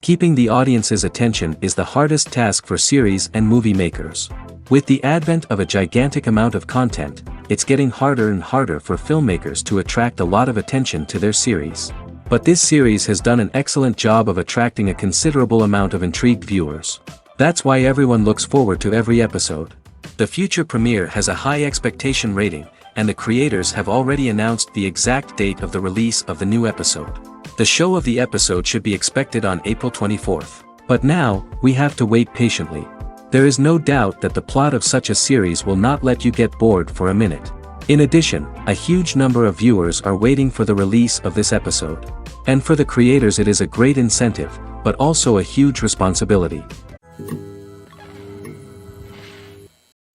Keeping the audience's attention is the hardest task for series and movie makers. With the advent of a gigantic amount of content, it's getting harder and harder for filmmakers to attract a lot of attention to their series. But this series has done an excellent job of attracting a considerable amount of intrigued viewers. That's why everyone looks forward to every episode. The future premiere has a high expectation rating, and the creators have already announced the exact date of the release of the new episode. The show of the episode should be expected on April 24th. But now, we have to wait patiently. There is no doubt that the plot of such a series will not let you get bored for a minute. In addition, a huge number of viewers are waiting for the release of this episode. And for the creators it is a great incentive, but also a huge responsibility.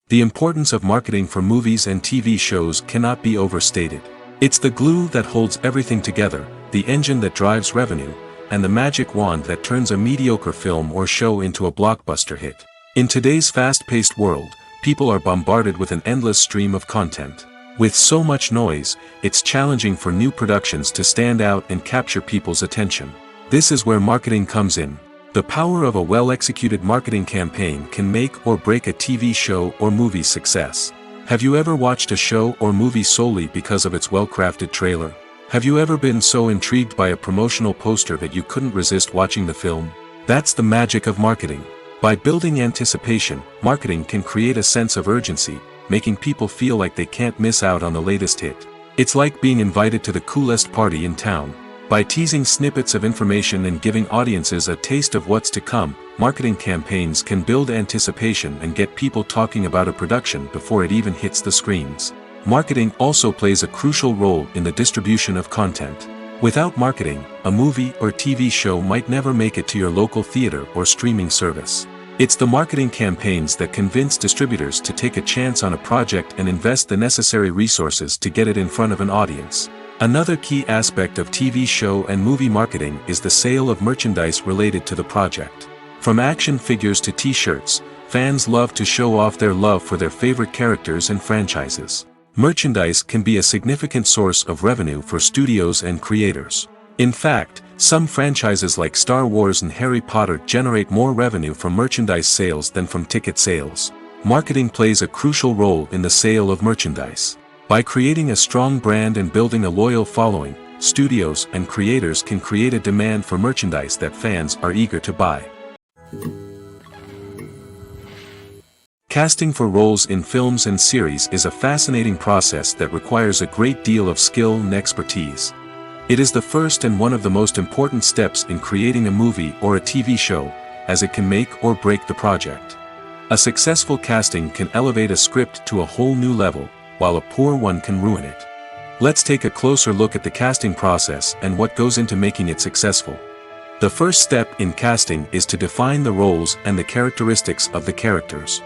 The importance of marketing for movies and TV shows cannot be overstated. It's the glue that holds everything together, the engine that drives revenue, and the magic wand that turns a mediocre film or show into a blockbuster hit. In today's fast-paced world, people are bombarded with an endless stream of content. With so much noise, it's challenging for new productions to stand out and capture people's attention. This is where marketing comes in. The power of a well-executed marketing campaign can make or break a TV show or movie's success. Have you ever watched a show or movie solely because of its well-crafted trailer? Have you ever been so intrigued by a promotional poster that you couldn't resist watching the film? That's the magic of marketing. By building anticipation, marketing can create a sense of urgency, making people feel like they can't miss out on the latest hit. It's like being invited to the coolest party in town. By teasing snippets of information and giving audiences a taste of what's to come, marketing campaigns can build anticipation and get people talking about a production before it even hits the screens. Marketing also plays a crucial role in the distribution of content. Without marketing, a movie or TV show might never make it to your local theater or streaming service. It's the marketing campaigns that convince distributors to take a chance on a project and invest the necessary resources to get it in front of an audience. Another key aspect of TV show and movie marketing is the sale of merchandise related to the project. From action figures to t-shirts, fans love to show off their love for their favorite characters and franchises. Merchandise can be a significant source of revenue for studios and creators. In fact, some franchises like Star Wars and Harry Potter generate more revenue from merchandise sales than from ticket sales. Marketing plays a crucial role in the sale of merchandise. By creating a strong brand and building a loyal following, studios and creators can create a demand for merchandise that fans are eager to buy. Casting for roles in films and series is a fascinating process that requires a great deal of skill and expertise. It is the first and one of the most important steps in creating a movie or a TV show, as it can make or break the project. A successful casting can elevate a script to a whole new level, while a poor one can ruin it. Let's take a closer look at the casting process and what goes into making it successful. The first step in casting is to define the roles and the characteristics of the characters.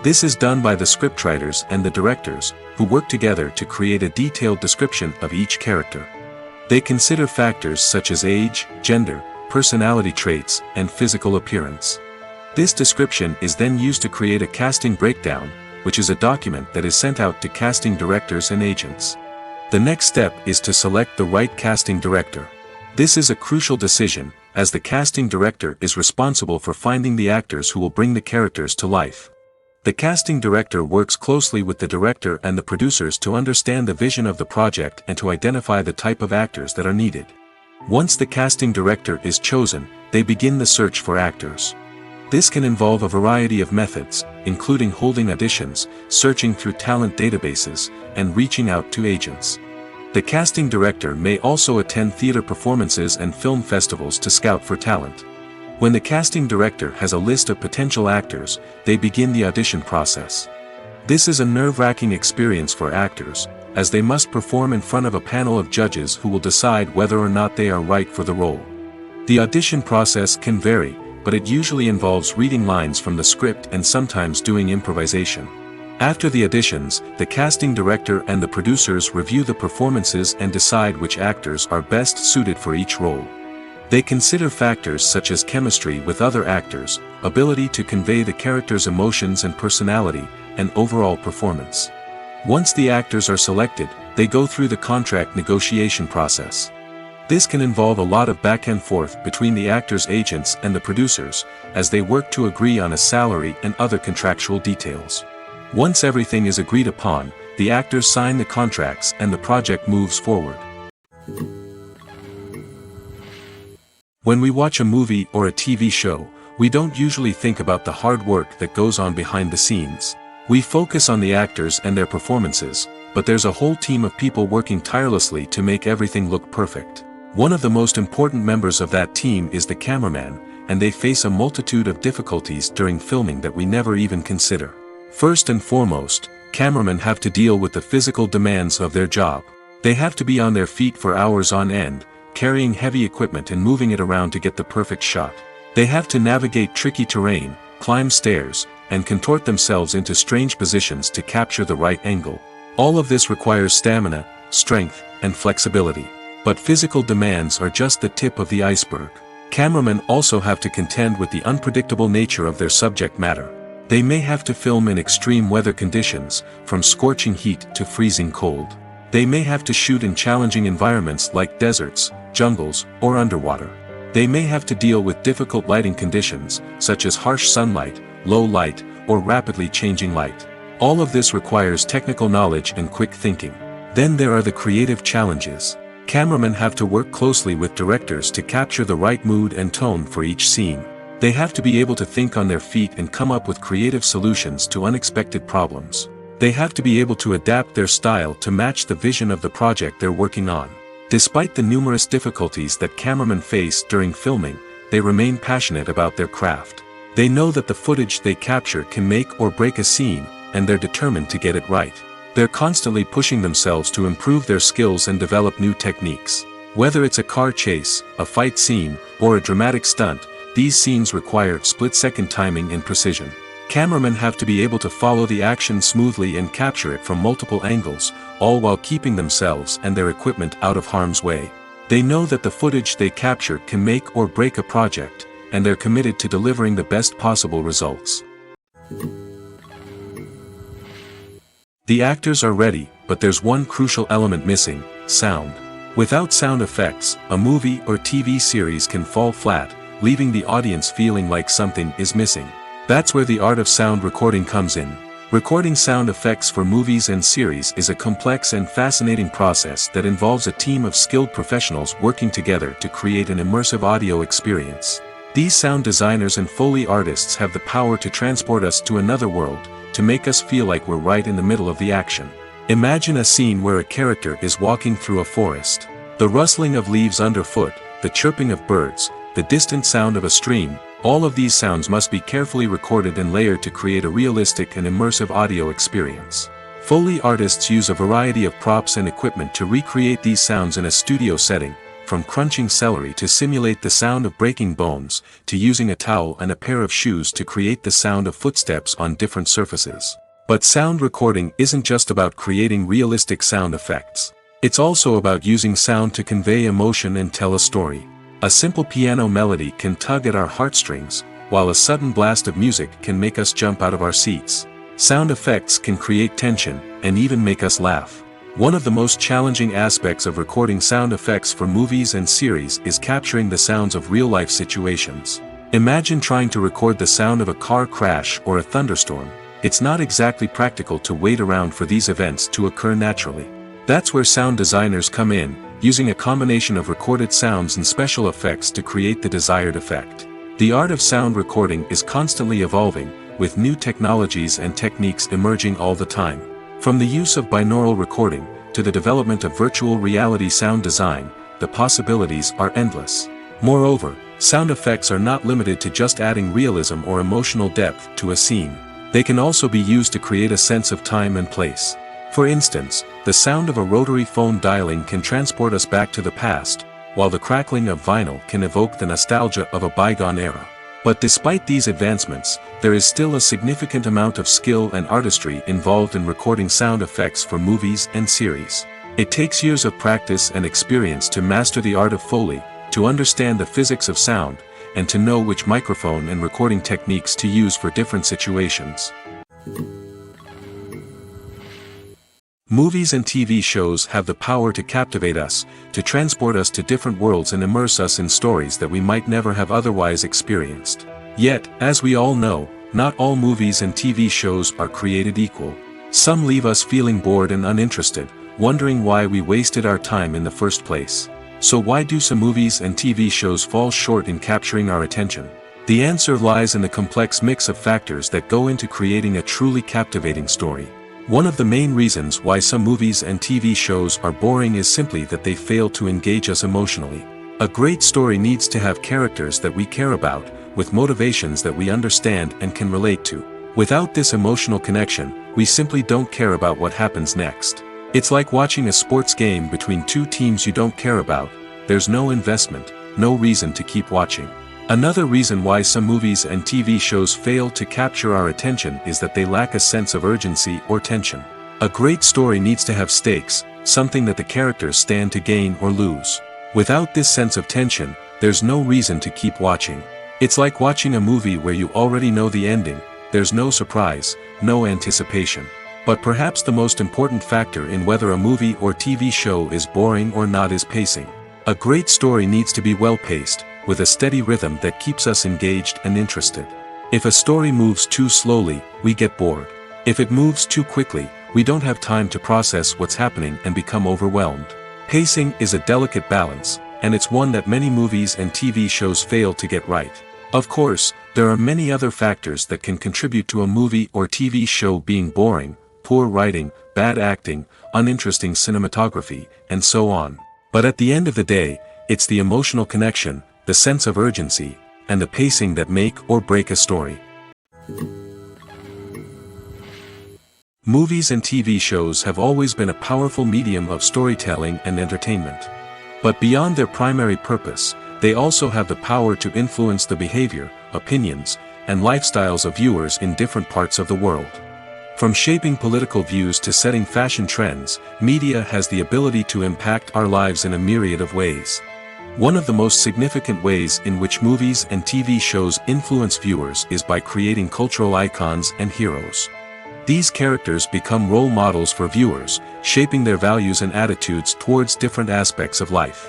This is done by the scriptwriters and the directors, who work together to create a detailed description of each character. They consider factors such as age, gender, personality traits, and physical appearance. This description is then used to create a casting breakdown, which is a document that is sent out to casting directors and agents. The next step is to select the right casting director. This is a crucial decision, as the casting director is responsible for finding the actors who will bring the characters to life. The casting director works closely with the director and the producers to understand the vision of the project and to identify the type of actors that are needed. Once the casting director is chosen, they begin the search for actors. This can involve a variety of methods, including holding auditions, searching through talent databases, and reaching out to agents. The casting director may also attend theater performances and film festivals to scout for talent. When the casting director has a list of potential actors, they begin the audition process. This is a nerve-wracking experience for actors, as they must perform in front of a panel of judges who will decide whether or not they are right for the role. The audition process can vary, but it usually involves reading lines from the script and sometimes doing improvisation. After the auditions, the casting director and the producers review the performances and decide which actors are best suited for each role. They consider factors such as chemistry with other actors, ability to convey the character's emotions and personality, and overall performance. Once the actors are selected, they go through the contract negotiation process. This can involve a lot of back and forth between the actors' agents and the producers, as they work to agree on a salary and other contractual details. Once everything is agreed upon, the actors sign the contracts and the project moves forward. When we watch a movie or a TV show, we don't usually think about the hard work that goes on behind the scenes. We focus on the actors and their performances, but there's a whole team of people working tirelessly to make everything look perfect. One of the most important members of that team is the cameraman, and they face a multitude of difficulties during filming that we never even consider. First and foremost, cameramen have to deal with the physical demands of their job. They have to be on their feet for hours on end, carrying heavy equipment and moving it around to get the perfect shot. They have to navigate tricky terrain, climb stairs, and contort themselves into strange positions to capture the right angle. All of this requires stamina, strength, and flexibility. But physical demands are just the tip of the iceberg. Cameramen also have to contend with the unpredictable nature of their subject matter. They may have to film in extreme weather conditions, from scorching heat to freezing cold. They may have to shoot in challenging environments like deserts, jungles, or underwater. They may have to deal with difficult lighting conditions, such as harsh sunlight, low light, or rapidly changing light. All of this requires technical knowledge and quick thinking. Then there are the creative challenges. Cameramen have to work closely with directors to capture the right mood and tone for each scene. They have to be able to think on their feet and come up with creative solutions to unexpected problems. They have to be able to adapt their style to match the vision of the project they're working on. Despite the numerous difficulties that cameramen face during filming, they remain passionate about their craft. They know that the footage they capture can make or break a scene, and they're determined to get it right. They're constantly pushing themselves to improve their skills and develop new techniques. Whether it's a car chase, a fight scene, or a dramatic stunt, these scenes require split-second timing and precision. Cameramen have to be able to follow the action smoothly and capture it from multiple angles, all while keeping themselves and their equipment out of harm's way. They know that the footage they capture can make or break a project, and they're committed to delivering the best possible results. The actors are ready, but there's one crucial element missing: sound. Without sound effects, a movie or TV series can fall flat, leaving the audience feeling like something is missing. That's where the art of sound recording comes in. Recording sound effects for movies and series is a complex and fascinating process that involves a team of skilled professionals working together to create an immersive audio experience. These sound designers and Foley artists have the power to transport us to another world, to make us feel like we're right in the middle of the action. Imagine a scene where a character is walking through a forest. The rustling of leaves underfoot, the chirping of birds, the distant sound of a stream, all of these sounds must be carefully recorded and layered to create a realistic and immersive audio experience. Foley artists use a variety of props and equipment to recreate these sounds in a studio setting, from crunching celery to simulate the sound of breaking bones, to using a towel and a pair of shoes to create the sound of footsteps on different surfaces. But sound recording isn't just about creating realistic sound effects. It's also about using sound to convey emotion and tell a story. A simple piano melody can tug at our heartstrings, while a sudden blast of music can make us jump out of our seats. Sound effects can create tension, and even make us laugh. One of the most challenging aspects of recording sound effects for movies and series is capturing the sounds of real-life situations. Imagine trying to record the sound of a car crash or a thunderstorm. It's not exactly practical to wait around for these events to occur naturally. That's where sound designers come in, using a combination of recorded sounds and special effects to create the desired effect. The art of sound recording is constantly evolving, with new technologies and techniques emerging all the time. From the use of binaural recording, to the development of virtual reality sound design, the possibilities are endless. Moreover, sound effects are not limited to just adding realism or emotional depth to a scene. They can also be used to create a sense of time and place. For instance, the sound of a rotary phone dialing can transport us back to the past, while the crackling of vinyl can evoke the nostalgia of a bygone era. But despite these advancements, there is still a significant amount of skill and artistry involved in recording sound effects for movies and series. It takes years of practice and experience to master the art of Foley, to understand the physics of sound, and to know which microphone and recording techniques to use for different situations. Movies and TV shows have the power to captivate us, to transport us to different worlds and immerse us in stories that we might never have otherwise experienced. Yet, as we all know, not all movies and TV shows are created equal. Some leave us feeling bored and uninterested, wondering why we wasted our time in the first place. So why do some movies and TV shows fall short in capturing our attention? The answer lies in the complex mix of factors that go into creating a truly captivating story. One of the main reasons why some movies and TV shows are boring is simply that they fail to engage us emotionally. A great story needs to have characters that we care about, with motivations that we understand and can relate to. Without this emotional connection, we simply don't care about what happens next. It's like watching a sports game between two teams you don't care about. There's no investment, no reason to keep watching. Another reason why some movies and TV shows fail to capture our attention is that they lack a sense of urgency or tension. A great story needs to have stakes, something that the characters stand to gain or lose. Without this sense of tension, there's no reason to keep watching. It's like watching a movie where you already know the ending. There's no surprise, no anticipation. But perhaps the most important factor in whether a movie or TV show is boring or not is pacing. A great story needs to be well-paced, with a steady rhythm that keeps us engaged and interested. If a story moves too slowly, we get bored. If it moves too quickly, we don't have time to process what's happening and become overwhelmed. Pacing is a delicate balance, and it's one that many movies and TV shows fail to get right. Of course, there are many other factors that can contribute to a movie or TV show being boring: poor writing, bad acting, uninteresting cinematography, and so on. But at the end of the day, it's the emotional connection, the sense of urgency, and the pacing that make or break a story. Movies and TV shows have always been a powerful medium of storytelling and entertainment. But beyond their primary purpose, they also have the power to influence the behavior, opinions, and lifestyles of viewers in different parts of the world. From shaping political views to setting fashion trends, media has the ability to impact our lives in a myriad of ways. One of the most significant ways in which movies and TV shows influence viewers is by creating cultural icons and heroes. These characters become role models for viewers, shaping their values and attitudes towards different aspects of life.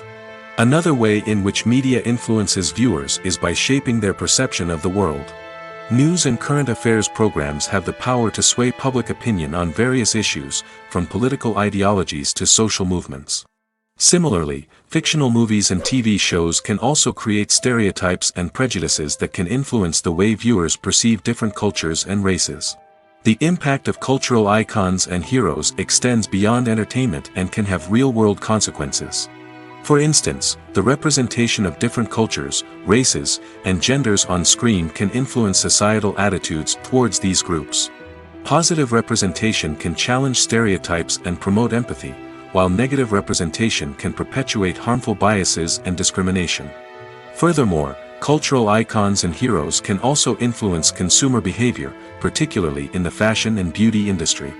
Another way in which media influences viewers is by shaping their perception of the world. News and current affairs programs have the power to sway public opinion on various issues, from political ideologies to social movements. Similarly, fictional movies and TV shows can also create stereotypes and prejudices that can influence the way viewers perceive different cultures and races. The impact of cultural icons and heroes extends beyond entertainment and can have real-world consequences. For instance, the representation of different cultures, races, and genders on screen can influence societal attitudes towards these groups. Positive representation can challenge stereotypes and promote empathy, while negative representation can perpetuate harmful biases and discrimination. Furthermore, cultural icons and heroes can also influence consumer behavior, particularly in the fashion and beauty industry.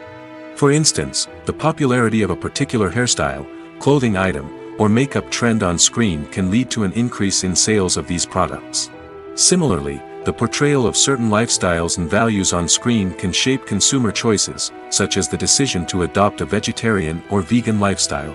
For instance, the popularity of a particular hairstyle, clothing item, or makeup trend on screen can lead to an increase in sales of these products. Similarly, the portrayal of certain lifestyles and values on screen can shape consumer choices, such as the decision to adopt a vegetarian or vegan lifestyle.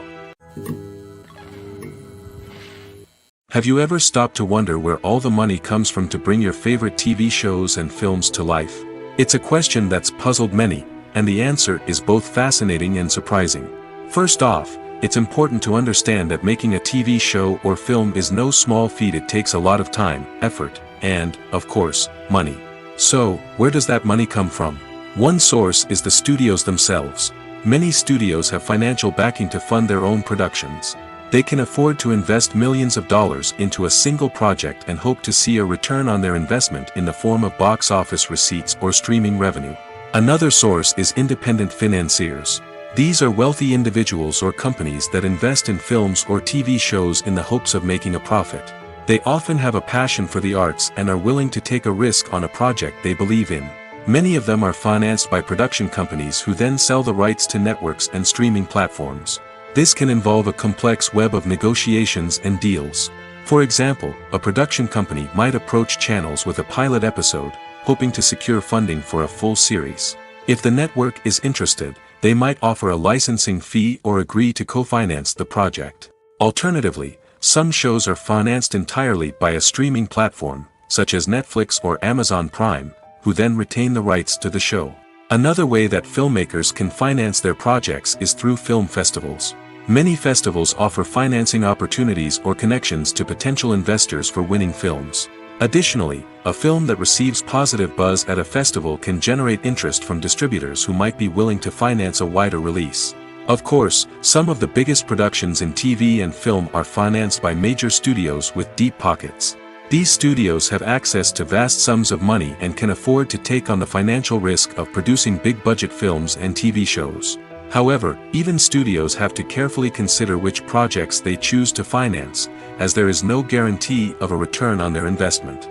Have you ever stopped to wonder where all the money comes from to bring your favorite TV shows and films to life? It's a question that's puzzled many, and the answer is both fascinating and surprising. First off, it's important to understand that making a TV show or film is no small feat. It takes a lot of time, effort, and, of course, money. So, where does that money come from? One source is the studios themselves. Many studios have financial backing to fund their own productions. They can afford to invest millions of dollars into a single project and hope to see a return on their investment in the form of box office receipts or streaming revenue. Another source is independent financiers. These are wealthy individuals or companies that invest in films or TV shows in the hopes of making a profit. They often have a passion for the arts and are willing to take a risk on a project they believe in. Many of them are financed by production companies who then sell the rights to networks and streaming platforms. This can involve a complex web of negotiations and deals. For example, a production company might approach channels with a pilot episode, hoping to secure funding for a full series. If the network is interested, they might offer a licensing fee or agree to co-finance the project. Alternatively, some shows are financed entirely by a streaming platform, such as Netflix or Amazon Prime, who then retain the rights to the show. Another way that filmmakers can finance their projects is through film festivals. Many festivals offer financing opportunities or connections to potential investors for winning films. Additionally, a film that receives positive buzz at a festival can generate interest from distributors who might be willing to finance a wider release. Of course, some of the biggest productions in TV and film are financed by major studios with deep pockets. These studios have access to vast sums of money and can afford to take on the financial risk of producing big-budget films and TV shows. However, even studios have to carefully consider which projects they choose to finance, as there is no guarantee of a return on their investment.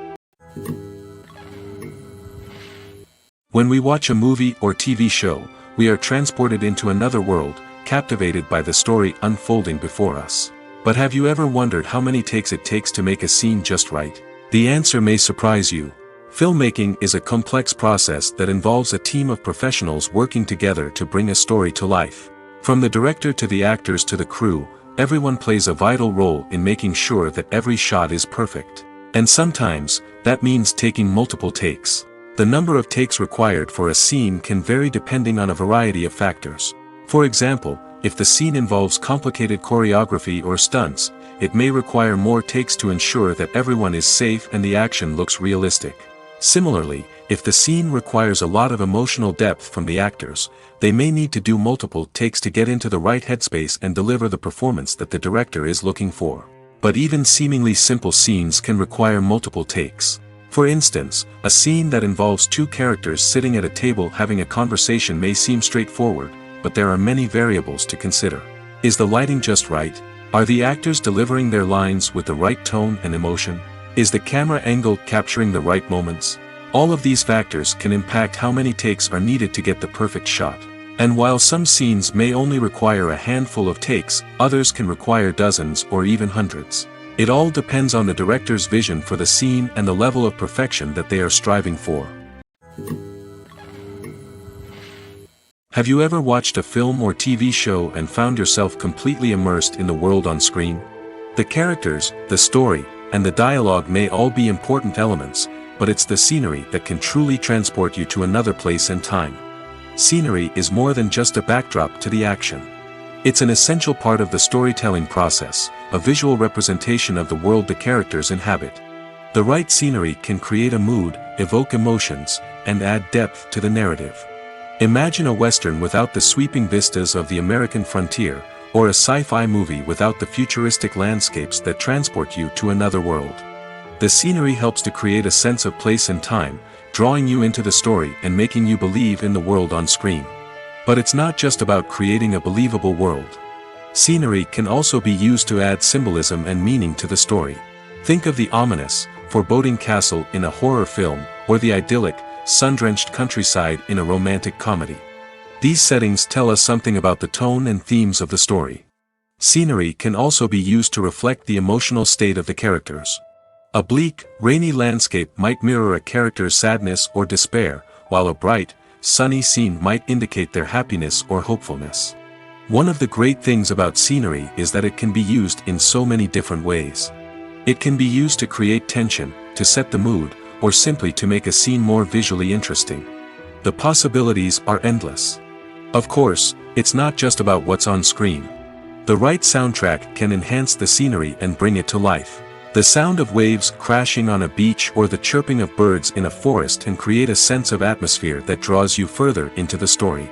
When we watch a movie or TV show, we are transported into another world, captivated by the story unfolding before us. But have you ever wondered how many takes it takes to make a scene just right? The answer may surprise you. Filmmaking is a complex process that involves a team of professionals working together to bring a story to life. From the director to the actors to the crew, everyone plays a vital role in making sure that every shot is perfect. And sometimes, that means taking multiple takes. The number of takes required for a scene can vary depending on a variety of factors. For example, if the scene involves complicated choreography or stunts, it may require more takes to ensure that everyone is safe and the action looks realistic. Similarly, if the scene requires a lot of emotional depth from the actors, they may need to do multiple takes to get into the right headspace and deliver the performance that the director is looking for. But even seemingly simple scenes can require multiple takes. For instance, a scene that involves two characters sitting at a table having a conversation may seem straightforward, but there are many variables to consider. Is the lighting just right? Are the actors delivering their lines with the right tone and emotion? Is the camera angle capturing the right moments? All of these factors can impact how many takes are needed to get the perfect shot. And while some scenes may only require a handful of takes, others can require dozens or even hundreds. It all depends on the director's vision for the scene and the level of perfection that they are striving for. Have you ever watched a film or TV show and found yourself completely immersed in the world on screen? The characters, the story, and the dialogue may all be important elements, but it's the scenery that can truly transport you to another place and time. Scenery is more than just a backdrop to the action. It's an essential part of the storytelling process, a visual representation of the world the characters inhabit. The right scenery can create a mood, evoke emotions, and add depth to the narrative. Imagine a Western without the sweeping vistas of the American frontier, or a sci-fi movie without the futuristic landscapes that transport you to another world. The scenery helps to create a sense of place and time, drawing you into the story and making you believe in the world on screen. But it's not just about creating a believable world. Scenery can also be used to add symbolism and meaning to the story. Think of the ominous, foreboding castle in a horror film, or the idyllic, sun-drenched countryside in a romantic comedy. These settings tell us something about the tone and themes of the story. Scenery can also be used to reflect the emotional state of the characters. A bleak, rainy landscape might mirror a character's sadness or despair, while a bright, sunny scene might indicate their happiness or hopefulness. One of the great things about scenery is that it can be used in so many different ways. It can be used to create tension, to set the mood, or simply to make a scene more visually interesting. The possibilities are endless. Of course, it's not just about what's on screen. The right soundtrack can enhance the scenery and bring it to life. The sound of waves crashing on a beach or the chirping of birds in a forest can create a sense of atmosphere that draws you further into the story.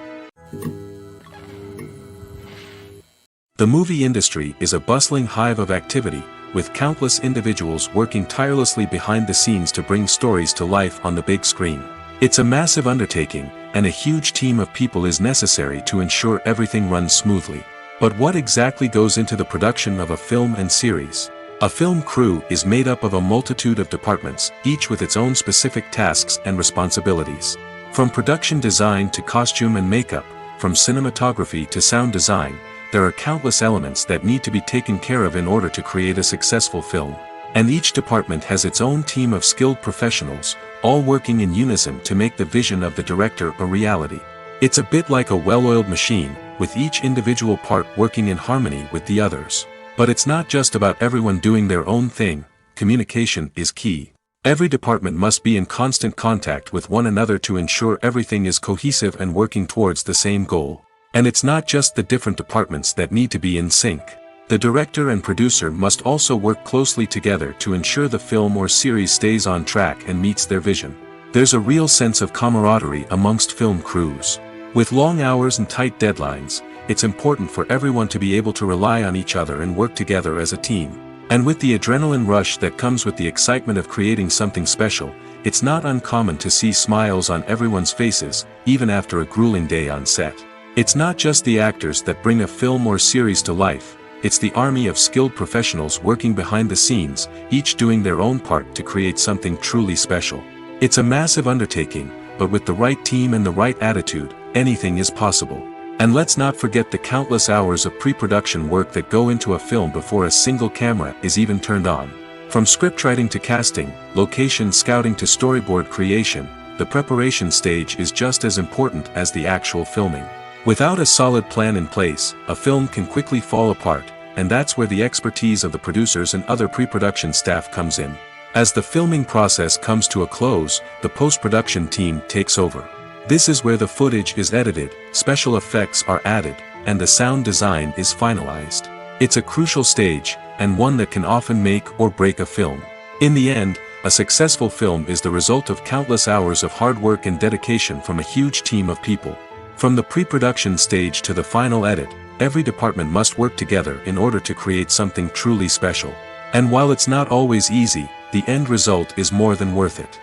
The movie industry is a bustling hive of activity, with countless individuals working tirelessly behind the scenes to bring stories to life on the big screen. It's a massive undertaking, and a huge team of people is necessary to ensure everything runs smoothly. But what exactly goes into the production of a film and series? A film crew is made up of a multitude of departments, each with its own specific tasks and responsibilities. From production design to costume and makeup, from cinematography to sound design, there are countless elements that need to be taken care of in order to create a successful film. And each department has its own team of skilled professionals, all working in unison to make the vision of the director a reality. It's a bit like a well-oiled machine, with each individual part working in harmony with the others. But it's not just about everyone doing their own thing. Communication is key. Every department must be in constant contact with one another to ensure everything is cohesive and working towards the same goal. And it's not just the different departments that need to be in sync. The director and producer must also work closely together to ensure the film or series stays on track and meets their vision. There's a real sense of camaraderie amongst film crews. With long hours and tight deadlines, it's important for everyone to be able to rely on each other and work together as a team. And with the adrenaline rush that comes with the excitement of creating something special, it's not uncommon to see smiles on everyone's faces, even after a grueling day on set. It's not just the actors that bring a film or series to life. It's the army of skilled professionals working behind the scenes, each doing their own part to create something truly special. It's a massive undertaking, but with the right team and the right attitude, anything is possible. And let's not forget the countless hours of pre-production work that go into a film before a single camera is even turned on. From scriptwriting to casting, location scouting to storyboard creation, the preparation stage is just as important as the actual filming. Without a solid plan in place, a film can quickly fall apart, and that's where the expertise of the producers and other pre-production staff comes in. As the filming process comes to a close, the post-production team takes over. This is where the footage is edited, special effects are added, and the sound design is finalized. It's a crucial stage, and one that can often make or break a film. In the end, a successful film is the result of countless hours of hard work and dedication from a huge team of people. From the pre-production stage to the final edit, every department must work together in order to create something truly special. And while it's not always easy, the end result is more than worth it.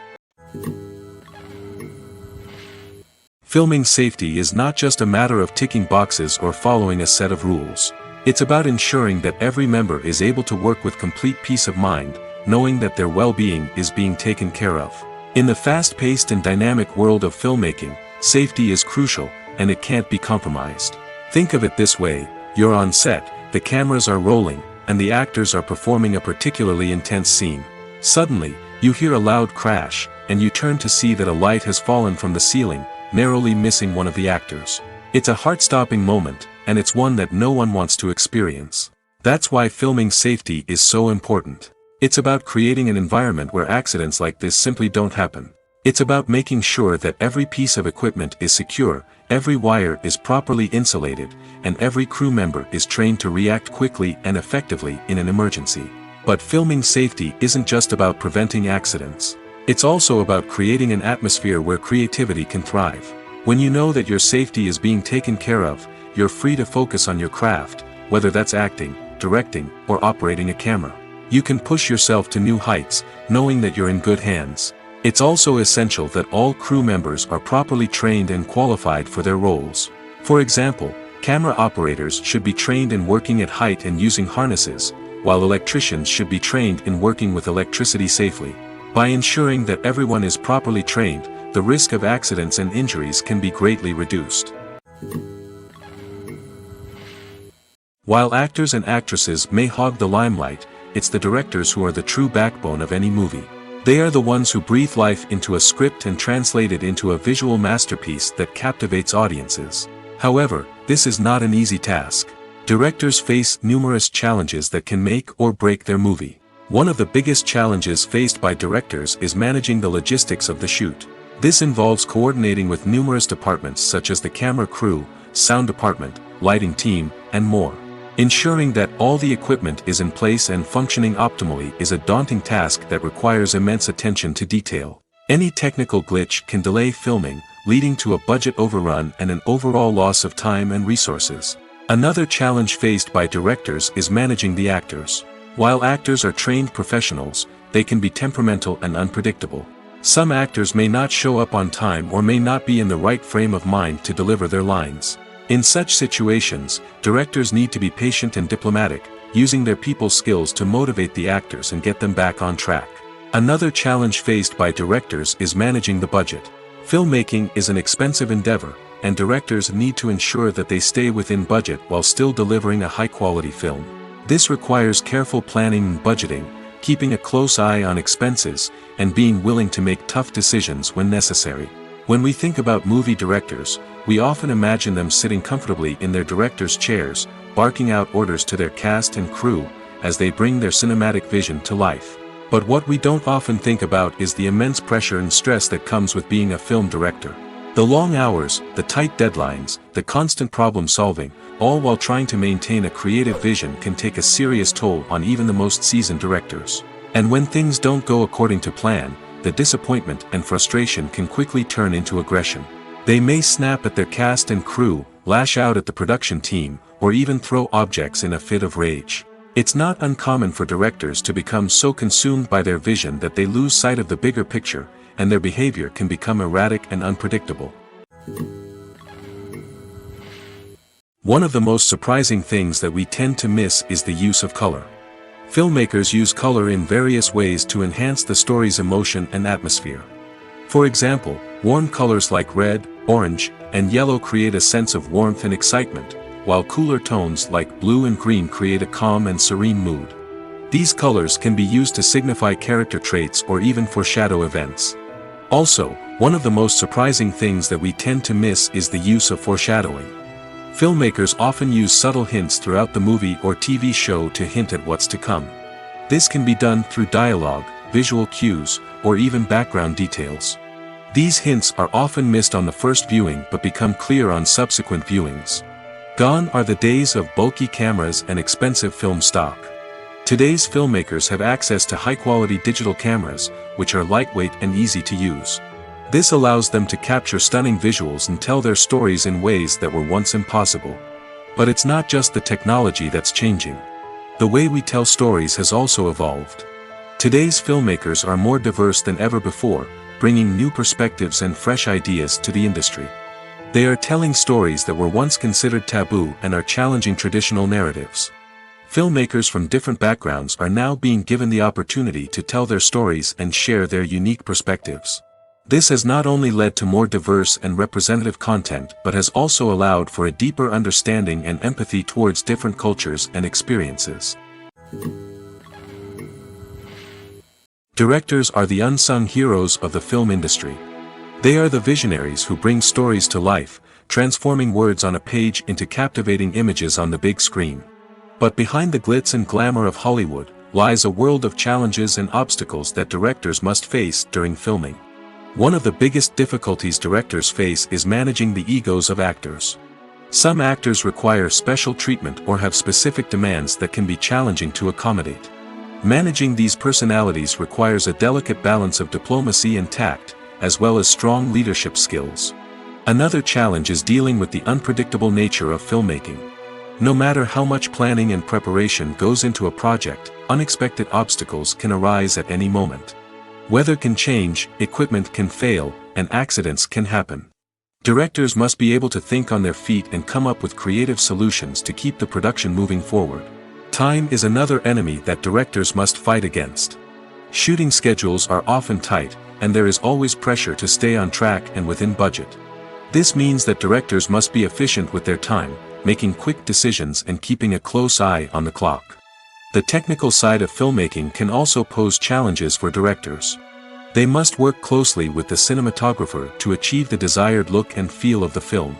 Filming safety is not just a matter of ticking boxes or following a set of rules. It's about ensuring that every member is able to work with complete peace of mind, knowing that their well-being is being taken care of. In the fast-paced and dynamic world of filmmaking, safety is crucial, and it can't be compromised. Think of it this way: you're on set, the cameras are rolling, and the actors are performing a particularly intense scene. Suddenly, you hear a loud crash, and you turn to see that a light has fallen from the ceiling, narrowly missing one of the actors. It's a heart-stopping moment, and it's one that no one wants to experience. That's why filming safety is so important. It's about creating an environment where accidents like this simply don't happen. It's about making sure that every piece of equipment is secure, every wire is properly insulated, and every crew member is trained to react quickly and effectively in an emergency. But filming safety isn't just about preventing accidents. It's also about creating an atmosphere where creativity can thrive. When you know that your safety is being taken care of, you're free to focus on your craft, whether that's acting, directing, or operating a camera. You can push yourself to new heights, knowing that you're in good hands. It's also essential that all crew members are properly trained and qualified for their roles. For example, camera operators should be trained in working at height and using harnesses, while electricians should be trained in working with electricity safely. By ensuring that everyone is properly trained, the risk of accidents and injuries can be greatly reduced. While actors and actresses may hog the limelight, it's the directors who are the true backbone of any movie. They are the ones who breathe life into a script and translate it into a visual masterpiece that captivates audiences. However, this is not an easy task. Directors face numerous challenges that can make or break their movie. One of the biggest challenges faced by directors is managing the logistics of the shoot. This involves coordinating with numerous departments such as the camera crew, sound department, lighting team, and more. Ensuring that all the equipment is in place and functioning optimally is a daunting task that requires immense attention to detail. Any technical glitch can delay filming, leading to a budget overrun and an overall loss of time and resources. Another challenge faced by directors is managing the actors. While actors are trained professionals, they can be temperamental and unpredictable. Some actors may not show up on time or may not be in the right frame of mind to deliver their lines. In such situations, directors need to be patient and diplomatic, using their people skills to motivate the actors and get them back on track. Another challenge faced by directors is managing the budget. Filmmaking is an expensive endeavor, and directors need to ensure that they stay within budget while still delivering a high-quality film. This requires careful planning and budgeting, keeping a close eye on expenses, and being willing to make tough decisions when necessary. When we think about movie directors, we often imagine them sitting comfortably in their director's chairs, barking out orders to their cast and crew, as they bring their cinematic vision to life. But what we don't often think about is the immense pressure and stress that comes with being a film director. The long hours, the tight deadlines, the constant problem solving, all while trying to maintain a creative vision can take a serious toll on even the most seasoned directors. And when things don't go according to plan, the disappointment and frustration can quickly turn into aggression. They may snap at their cast and crew, lash out at the production team, or even throw objects in a fit of rage. It's not uncommon for directors to become so consumed by their vision that they lose sight of the bigger picture, and their behavior can become erratic and unpredictable. One of the most surprising things that we tend to miss is the use of color. Filmmakers use color in various ways to enhance the story's emotion and atmosphere. For example, warm colors like red, orange, and yellow create a sense of warmth and excitement, while cooler tones like blue and green create a calm and serene mood. These colors can be used to signify character traits or even foreshadow events. Also, one of the most surprising things that we tend to miss is the use of foreshadowing. Filmmakers often use subtle hints throughout the movie or TV show to hint at what's to come. This can be done through dialogue, visual cues, or even background details. These hints are often missed on the first viewing but become clear on subsequent viewings. Gone are the days of bulky cameras and expensive film stock. Today's filmmakers have access to high-quality digital cameras, which are lightweight and easy to use. This allows them to capture stunning visuals and tell their stories in ways that were once impossible. But it's not just the technology that's changing. The way we tell stories has also evolved. Today's filmmakers are more diverse than ever before, bringing new perspectives and fresh ideas to the industry. They are telling stories that were once considered taboo and are challenging traditional narratives. Filmmakers from different backgrounds are now being given the opportunity to tell their stories and share their unique perspectives. This has not only led to more diverse and representative content but has also allowed for a deeper understanding and empathy towards different cultures and experiences. Directors are the unsung heroes of the film industry. They are the visionaries who bring stories to life, transforming words on a page into captivating images on the big screen. But behind the glitz and glamour of Hollywood lies a world of challenges and obstacles that directors must face during filming. One of the biggest difficulties directors face is managing the egos of actors. Some actors require special treatment or have specific demands that can be challenging to accommodate. Managing these personalities requires a delicate balance of diplomacy and tact, as well as strong leadership skills. Another challenge is dealing with the unpredictable nature of filmmaking. No matter how much planning and preparation goes into a project, unexpected obstacles can arise at any moment. Weather can change, equipment can fail, and accidents can happen. Directors must be able to think on their feet and come up with creative solutions to keep the production moving forward. Time is another enemy that directors must fight against. Shooting schedules are often tight, and there is always pressure to stay on track and within budget. This means that directors must be efficient with their time, making quick decisions and keeping a close eye on the clock. The technical side of filmmaking can also pose challenges for directors. They must work closely with the cinematographer to achieve the desired look and feel of the film.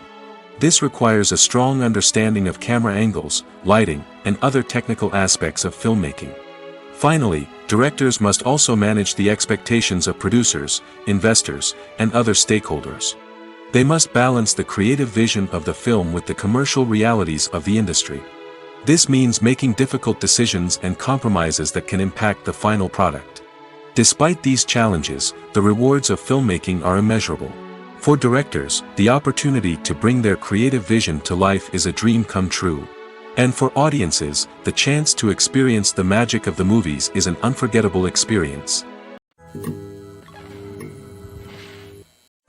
This requires a strong understanding of camera angles, lighting, and other technical aspects of filmmaking. Finally, directors must also manage the expectations of producers, investors, and other stakeholders. They must balance the creative vision of the film with the commercial realities of the industry. This means making difficult decisions and compromises that can impact the final product. Despite these challenges, the rewards of filmmaking are immeasurable. For directors, the opportunity to bring their creative vision to life is a dream come true. And for audiences, the chance to experience the magic of the movies is an unforgettable experience.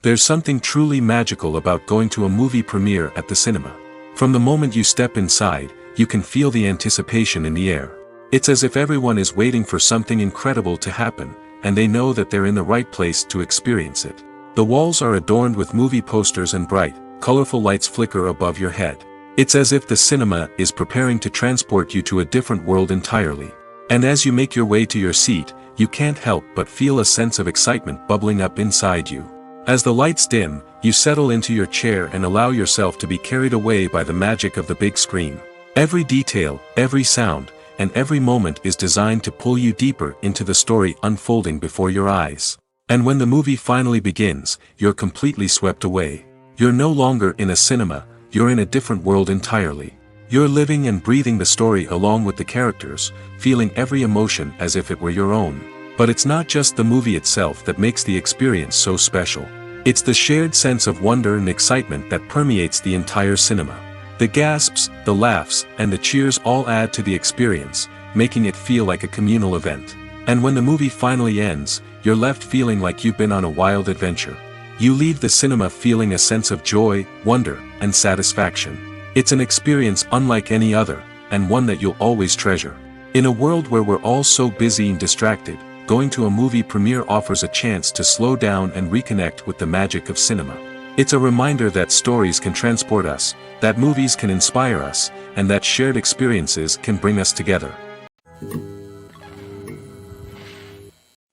There's something truly magical about going to a movie premiere at the cinema. From the moment you step inside, you can feel the anticipation in the air. It's as if everyone is waiting for something incredible to happen, and they know that they're in the right place to experience it. The walls are adorned with movie posters and bright, colorful lights flicker above your head. It's as if the cinema is preparing to transport you to a different world entirely. And as you make your way to your seat, you can't help but feel a sense of excitement bubbling up inside you. As the lights dim, you settle into your chair and allow yourself to be carried away by the magic of the big screen. Every detail, every sound, and every moment is designed to pull you deeper into the story unfolding before your eyes. And when the movie finally begins, you're completely swept away. You're no longer in a cinema, you're in a different world entirely. You're living and breathing the story along with the characters, feeling every emotion as if it were your own. But it's not just the movie itself that makes the experience so special. It's the shared sense of wonder and excitement that permeates the entire cinema. The gasps, the laughs, and the cheers all add to the experience, making it feel like a communal event. And when the movie finally ends, you're left feeling like you've been on a wild adventure. You leave the cinema feeling a sense of joy, wonder, and satisfaction. It's an experience unlike any other, and one that you'll always treasure. In a world where we're all so busy and distracted, going to a movie premiere offers a chance to slow down and reconnect with the magic of cinema. It's a reminder that stories can transport us, that movies can inspire us, and that shared experiences can bring us together.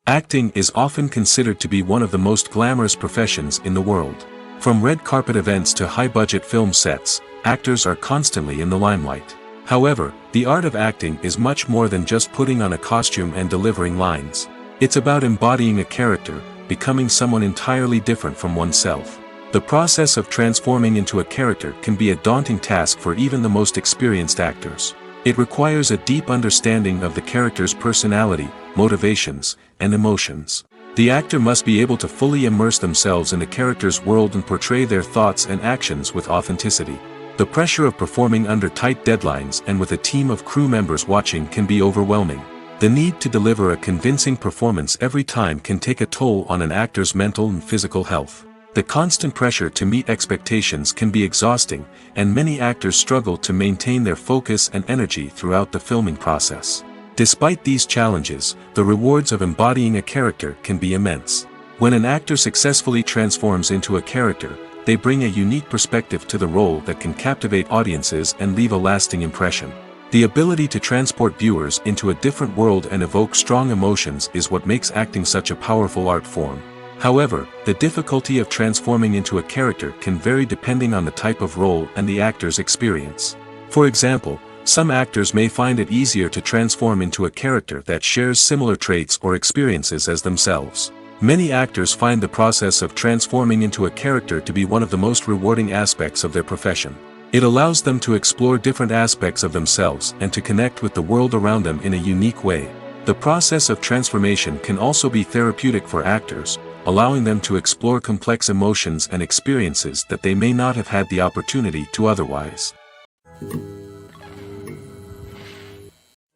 Acting is often considered to be one of the most glamorous professions in the world. From red carpet events to high-budget film sets, actors are constantly in the limelight. However, the art of acting is much more than just putting on a costume and delivering lines. It's about embodying a character, becoming someone entirely different from oneself. The process of transforming into a character can be a daunting task for even the most experienced actors. It requires a deep understanding of the character's personality, motivations, and emotions. The actor must be able to fully immerse themselves in the character's world and portray their thoughts and actions with authenticity. The pressure of performing under tight deadlines and with a team of crew members watching can be overwhelming. The need to deliver a convincing performance every time can take a toll on an actor's mental and physical health. The constant pressure to meet expectations can be exhausting, and many actors struggle to maintain their focus and energy throughout the filming process. Despite these challenges, the rewards of embodying a character can be immense. When an actor successfully transforms into a character, they bring a unique perspective to the role that can captivate audiences and leave a lasting impression. The ability to transport viewers into a different world and evoke strong emotions is what makes acting such a powerful art form. However, the difficulty of transforming into a character can vary depending on the type of role and the actor's experience. For example, some actors may find it easier to transform into a character that shares similar traits or experiences as themselves. Many actors find the process of transforming into a character to be one of the most rewarding aspects of their profession. It allows them to explore different aspects of themselves and to connect with the world around them in a unique way. The process of transformation can also be therapeutic for actors, allowing them to explore complex emotions and experiences that they may not have had the opportunity to otherwise.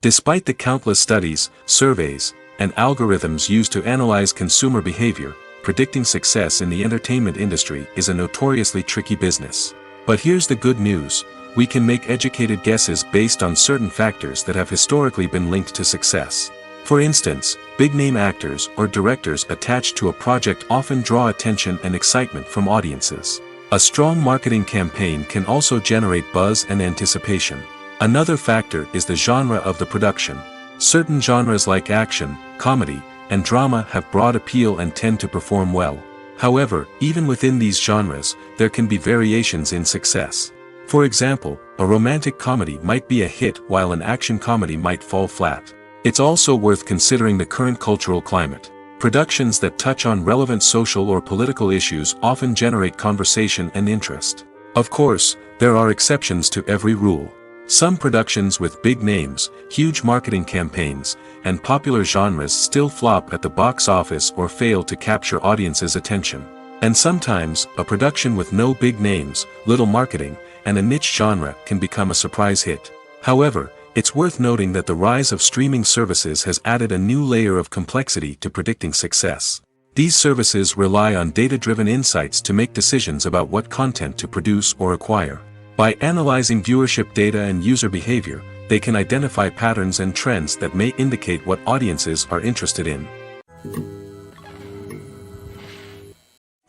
Despite the countless studies, surveys, and algorithms used to analyze consumer behavior, predicting success in the entertainment industry is a notoriously tricky business. But here's the good news: we can make educated guesses based on certain factors that have historically been linked to success. For instance, big-name actors or directors attached to a project often draw attention and excitement from audiences. A strong marketing campaign can also generate buzz and anticipation. Another factor is the genre of the production. Certain genres like action, comedy, and drama have broad appeal and tend to perform well. However, even within these genres, there can be variations in success. For example, a romantic comedy might be a hit while an action comedy might fall flat. It's also worth considering the current cultural climate. Productions that touch on relevant social or political issues often generate conversation and interest. Of course, there are exceptions to every rule. Some productions with big names, huge marketing campaigns, and popular genres still flop at the box office or fail to capture audiences' attention. And sometimes, a production with no big names, little marketing, and a niche genre can become a surprise hit. However, it's worth noting that the rise of streaming services has added a new layer of complexity to predicting success. These services rely on data-driven insights to make decisions about what content to produce or acquire. By analyzing viewership data and user behavior, they can identify patterns and trends that may indicate what audiences are interested in.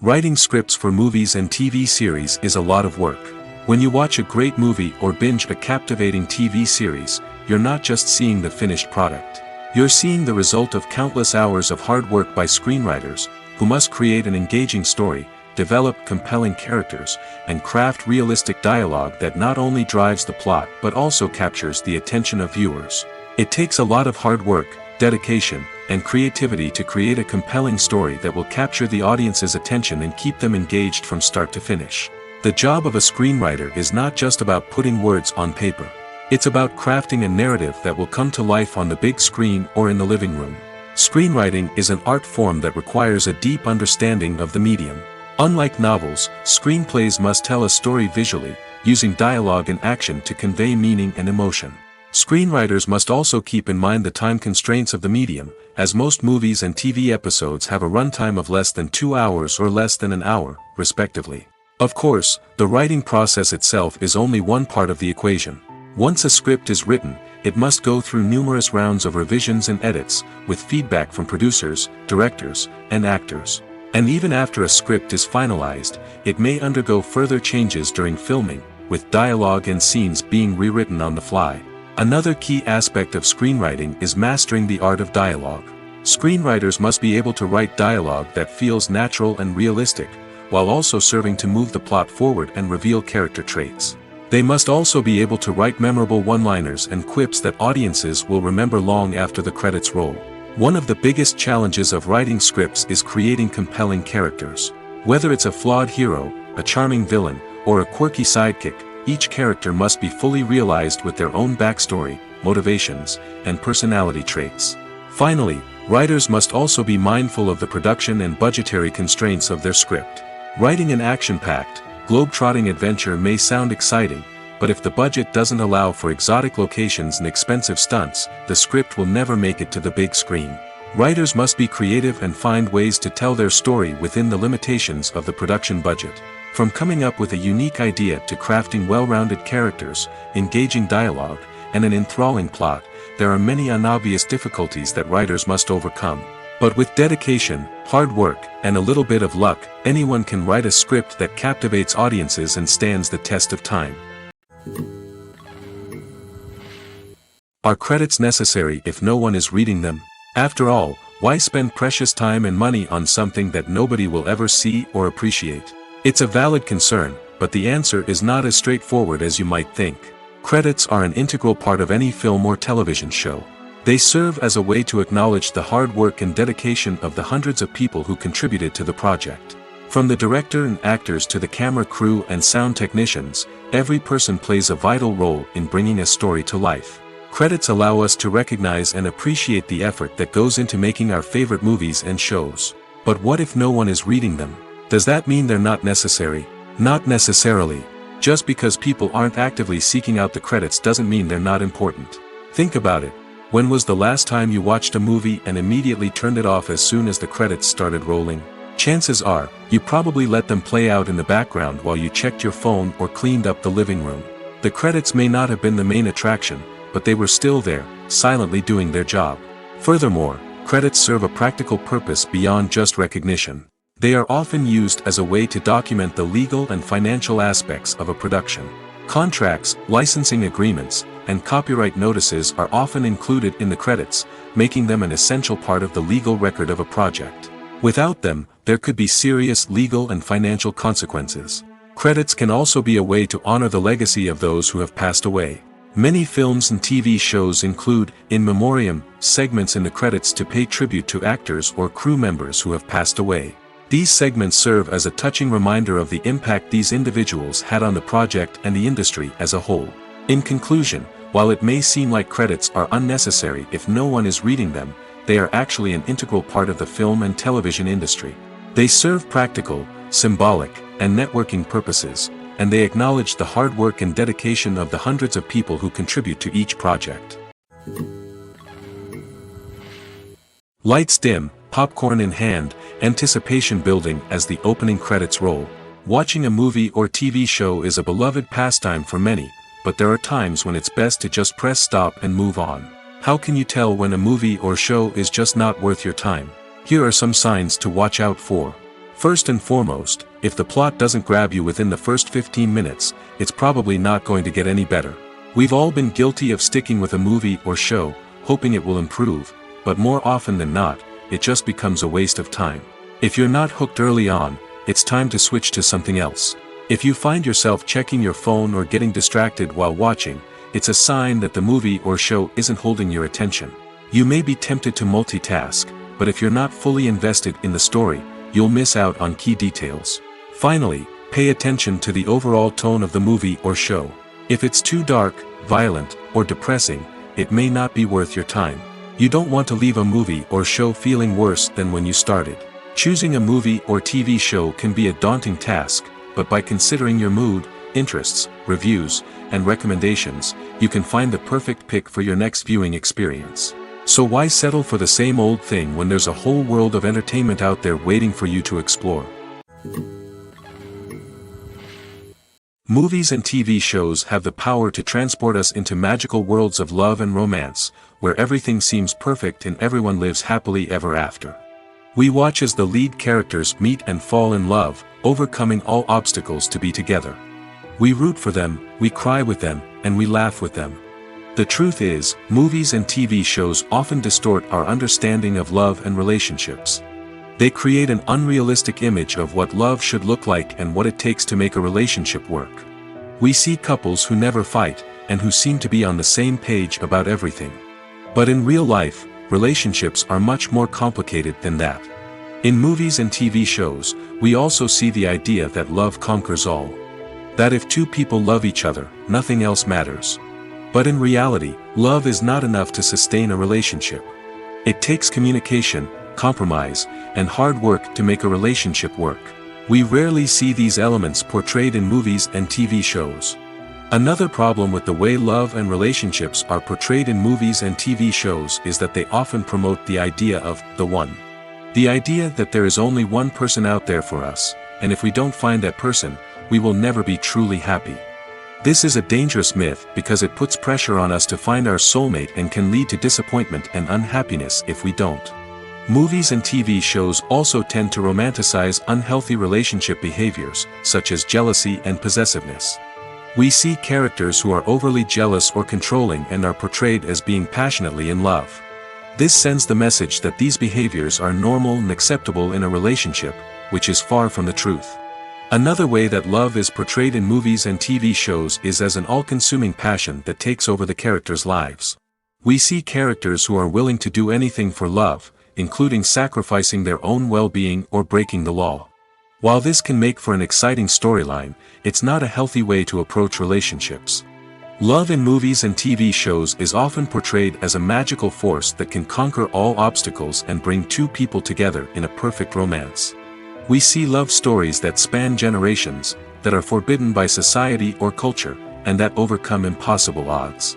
Writing scripts for movies and TV series is a lot of work. When you watch a great movie or binge a captivating TV series, you're not just seeing the finished product. You're seeing the result of countless hours of hard work by screenwriters, who must create an engaging story, develop compelling characters, and craft realistic dialogue that not only drives the plot but also captures the attention of viewers. It takes a lot of hard work, dedication, and creativity to create a compelling story that will capture the audience's attention and keep them engaged from start to finish. The job of a screenwriter is not just about putting words on paper. It's about crafting a narrative that will come to life on the big screen or in the living room. Screenwriting is an art form that requires a deep understanding of the medium. Unlike novels, screenplays must tell a story visually, using dialogue and action to convey meaning and emotion. Screenwriters must also keep in mind the time constraints of the medium, as most movies and TV episodes have a runtime of less than 2 hours or less than an hour, respectively. Of course, the writing process itself is only one part of the equation. Once a script is written, it must go through numerous rounds of revisions and edits, with feedback from producers, directors, and actors. And even after a script is finalized, it may undergo further changes during filming, with dialogue and scenes being rewritten on the fly. Another key aspect of screenwriting is mastering the art of dialogue. Screenwriters must be able to write dialogue that feels natural and realistic, while also serving to move the plot forward and reveal character traits. They must also be able to write memorable one-liners and quips that audiences will remember long after the credits roll. One of the biggest challenges of writing scripts is creating compelling characters. Whether it's a flawed hero, a charming villain, or a quirky sidekick, each character must be fully realized with their own backstory, motivations, and personality traits. Finally, writers must also be mindful of the production and budgetary constraints of their script. Writing an action-packed, globe-trotting adventure may sound exciting, but if the budget doesn't allow for exotic locations and expensive stunts, the script will never make it to the big screen. Writers must be creative and find ways to tell their story within the limitations of the production budget. From coming up with a unique idea to crafting well-rounded characters, engaging dialogue, and an enthralling plot, there are many unobvious difficulties that writers must overcome. But with dedication, hard work, and a little bit of luck, anyone can write a script that captivates audiences and stands the test of time. Are credits necessary if no one is reading them? After all, why spend precious time and money on something that nobody will ever see or appreciate? It's a valid concern, but the answer is not as straightforward as you might think. Credits are an integral part of any film or television show. They serve as a way to acknowledge the hard work and dedication of the hundreds of people who contributed to the project. From the director and actors to the camera crew and sound technicians, every person plays a vital role in bringing a story to life. Credits allow us to recognize and appreciate the effort that goes into making our favorite movies and shows. But what if no one is reading them? Does that mean they're not necessary? Not necessarily. Just because people aren't actively seeking out the credits doesn't mean they're not important. Think about it. When was the last time you watched a movie and immediately turned it off as soon as the credits started rolling? Chances are, you probably let them play out in the background while you checked your phone or cleaned up the living room. The credits may not have been the main attraction, but they were still there, silently doing their job. Furthermore, credits serve a practical purpose beyond just recognition. They are often used as a way to document the legal and financial aspects of a production. Contracts, licensing agreements, and copyright notices are often included in the credits, making them an essential part of the legal record of a project. Without them, there could be serious legal and financial consequences. Credits can also be a way to honor the legacy of those who have passed away. Many films and TV shows include, in memoriam, segments in the credits to pay tribute to actors or crew members who have passed away. These segments serve as a touching reminder of the impact these individuals had on the project and the industry as a whole. In conclusion, while it may seem like credits are unnecessary if no one is reading them, they are actually an integral part of the film and television industry. They serve practical, symbolic, and networking purposes, and they acknowledge the hard work and dedication of the hundreds of people who contribute to each project. Lights dim, popcorn in hand, anticipation building as the opening credits roll. Watching a movie or TV show is a beloved pastime for many, but there are times when it's best to just press stop and move on. How can you tell when a movie or show is just not worth your time? Here are some signs to watch out for. First and foremost, If the plot doesn't grab you within the first 15 minutes, it's probably not going to get any better. We've all been guilty of sticking with a movie or show, hoping it will improve, but more often than not, it just becomes a waste of time. If you're not hooked early on, it's time to switch to something else. If you find yourself checking your phone or getting distracted while watching, it's a sign that the movie or show isn't holding your attention. You may be tempted to multitask, but if you're not fully invested in the story, you'll miss out on key details. Finally, pay attention to the overall tone of the movie or show. If it's too dark, violent, or depressing, it may not be worth your time. You don't want to leave a movie or show feeling worse than when you started. Choosing a movie or TV show can be a daunting task, but by considering your mood, interests, reviews, and recommendations, you can find the perfect pick for your next viewing experience. So why settle for the same old thing when there's a whole world of entertainment out there waiting for you to explore? Movies and TV shows have the power to transport us into magical worlds of love and romance, where everything seems perfect and everyone lives happily ever after. We watch as the lead characters meet and fall in love, overcoming all obstacles to be together. We root for them, we cry with them, and we laugh with them. The truth is, movies and TV shows often distort our understanding of love and relationships. They create an unrealistic image of what love should look like and what it takes to make a relationship work. We see couples who never fight, and who seem to be on the same page about everything. But in real life, relationships are much more complicated than that. In movies and TV shows, we also see the idea that love conquers all. That if two people love each other, nothing else matters. But in reality, love is not enough to sustain a relationship. It takes communication, compromise, and hard work to make a relationship work. We rarely see these elements portrayed in movies and TV shows. Another problem with the way love and relationships are portrayed in movies and TV shows is that they often promote the idea of the one. The idea that there is only one person out there for us, and if we don't find that person, we will never be truly happy. This is a dangerous myth because it puts pressure on us to find our soulmate and can lead to disappointment and unhappiness if we don't. Movies and TV shows also tend to romanticize unhealthy relationship behaviors, such as jealousy and possessiveness. We see characters who are overly jealous or controlling and are portrayed as being passionately in love. This sends the message that these behaviors are normal and acceptable in a relationship, which is far from the truth. Another way that love is portrayed in movies and TV shows is as an all-consuming passion that takes over the characters' lives. We see characters who are willing to do anything for love, including sacrificing their own well-being or breaking the law. While this can make for an exciting storyline, it's not a healthy way to approach relationships. Love in movies and TV shows is often portrayed as a magical force that can conquer all obstacles and bring two people together in a perfect romance. We see love stories that span generations, that are forbidden by society or culture, and that overcome impossible odds.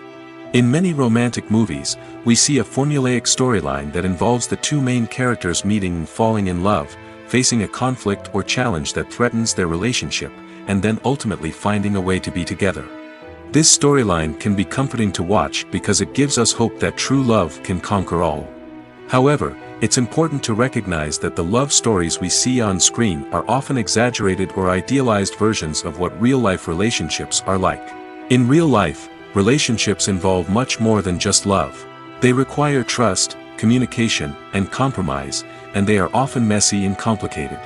In many romantic movies, we see a formulaic storyline that involves the two main characters meeting and falling in love, facing a conflict or challenge that threatens their relationship, and then ultimately finding a way to be together. This storyline can be comforting to watch because it gives us hope that true love can conquer all. However, it's important to recognize that the love stories we see on screen are often exaggerated or idealized versions of what real-life relationships are like. In real life, relationships involve much more than just love. They require trust, communication, and compromise, and they are often messy and complicated.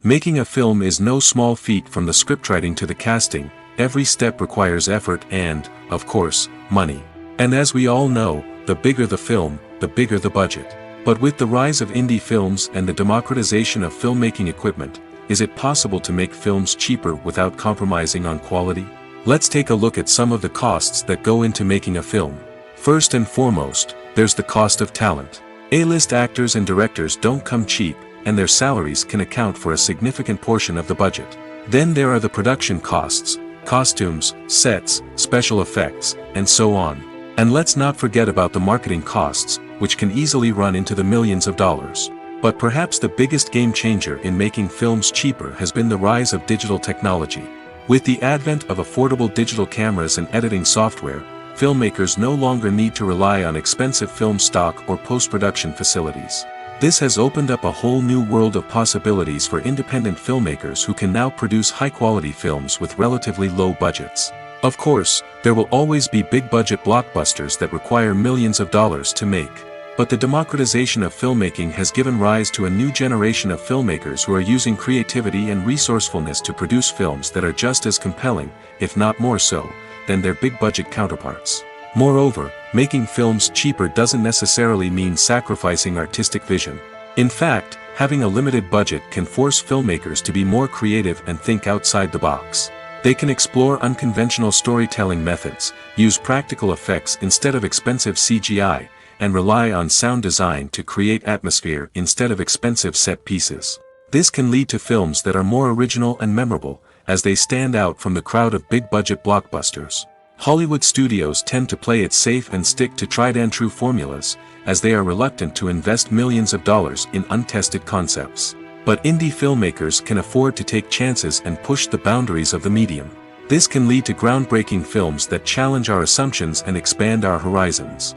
Making a film is no small feat. From the scriptwriting to the casting, every step requires effort and, of course, money. And as we all know, the bigger the film, the bigger the budget. But with the rise of indie films and the democratization of filmmaking equipment, is it possible to make films cheaper without compromising on quality? Let's take a look at some of the costs that go into making a film. First and foremost, there's the cost of talent. A-list actors and directors don't come cheap, and their salaries can account for a significant portion of the budget. Then there are the production costs, costumes, sets, special effects, and so on. And let's not forget about the marketing costs, which can easily run into the millions of dollars. But perhaps the biggest game changer in making films cheaper has been the rise of digital technology. With the advent of affordable digital cameras and editing software, filmmakers no longer need to rely on expensive film stock or post-production facilities. This has opened up a whole new world of possibilities for independent filmmakers who can now produce high-quality films with relatively low budgets. Of course, there will always be big-budget blockbusters that require millions of dollars to make. But the democratization of filmmaking has given rise to a new generation of filmmakers who are using creativity and resourcefulness to produce films that are just as compelling, if not more so, than their big-budget counterparts. Moreover, making films cheaper doesn't necessarily mean sacrificing artistic vision. In fact, having a limited budget can force filmmakers to be more creative and think outside the box. They can explore unconventional storytelling methods, use practical effects instead of expensive CGI, and rely on sound design to create atmosphere instead of expensive set pieces. This can lead to films that are more original and memorable, as they stand out from the crowd of big-budget blockbusters. Hollywood studios tend to play it safe and stick to tried-and-true formulas, as they are reluctant to invest millions of dollars in untested concepts. But indie filmmakers can afford to take chances and push the boundaries of the medium. This can lead to groundbreaking films that challenge our assumptions and expand our horizons.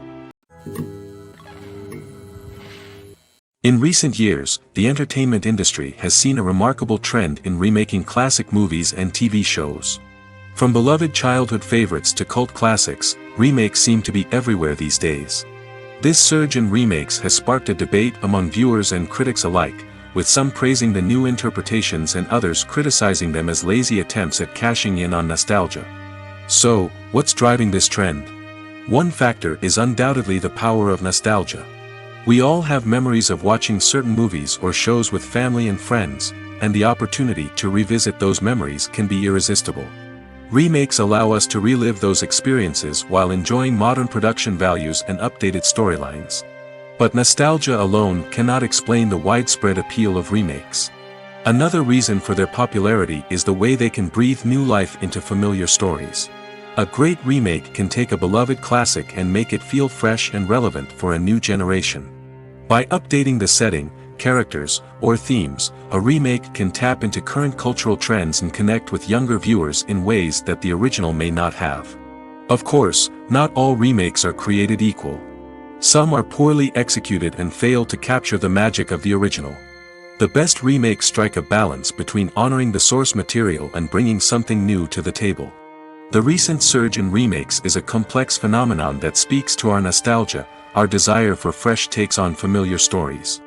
In recent years, the entertainment industry has seen a remarkable trend in remaking classic movies and TV shows. From beloved childhood favorites to cult classics, remakes seem to be everywhere these days. This surge in remakes has sparked a debate among viewers and critics alike, with some praising the new interpretations and others criticizing them as lazy attempts at cashing in on nostalgia. So, what's driving this trend? One factor is undoubtedly the power of nostalgia. We all have memories of watching certain movies or shows with family and friends, and the opportunity to revisit those memories can be irresistible. Remakes allow us to relive those experiences while enjoying modern production values and updated storylines. But nostalgia alone cannot explain the widespread appeal of remakes. Another reason for their popularity is the way they can breathe new life into familiar stories. A great remake can take a beloved classic and make it feel fresh and relevant for a new generation. By updating the setting, characters, or themes, a remake can tap into current cultural trends and connect with younger viewers in ways that the original may not have. Of course, not all remakes are created equal. Some are poorly executed and fail to capture the magic of the original. The best remakes strike a balance between honoring the source material and bringing something new to the table. The recent surge in remakes is a complex phenomenon that speaks to our nostalgia, our desire for fresh takes on familiar stories.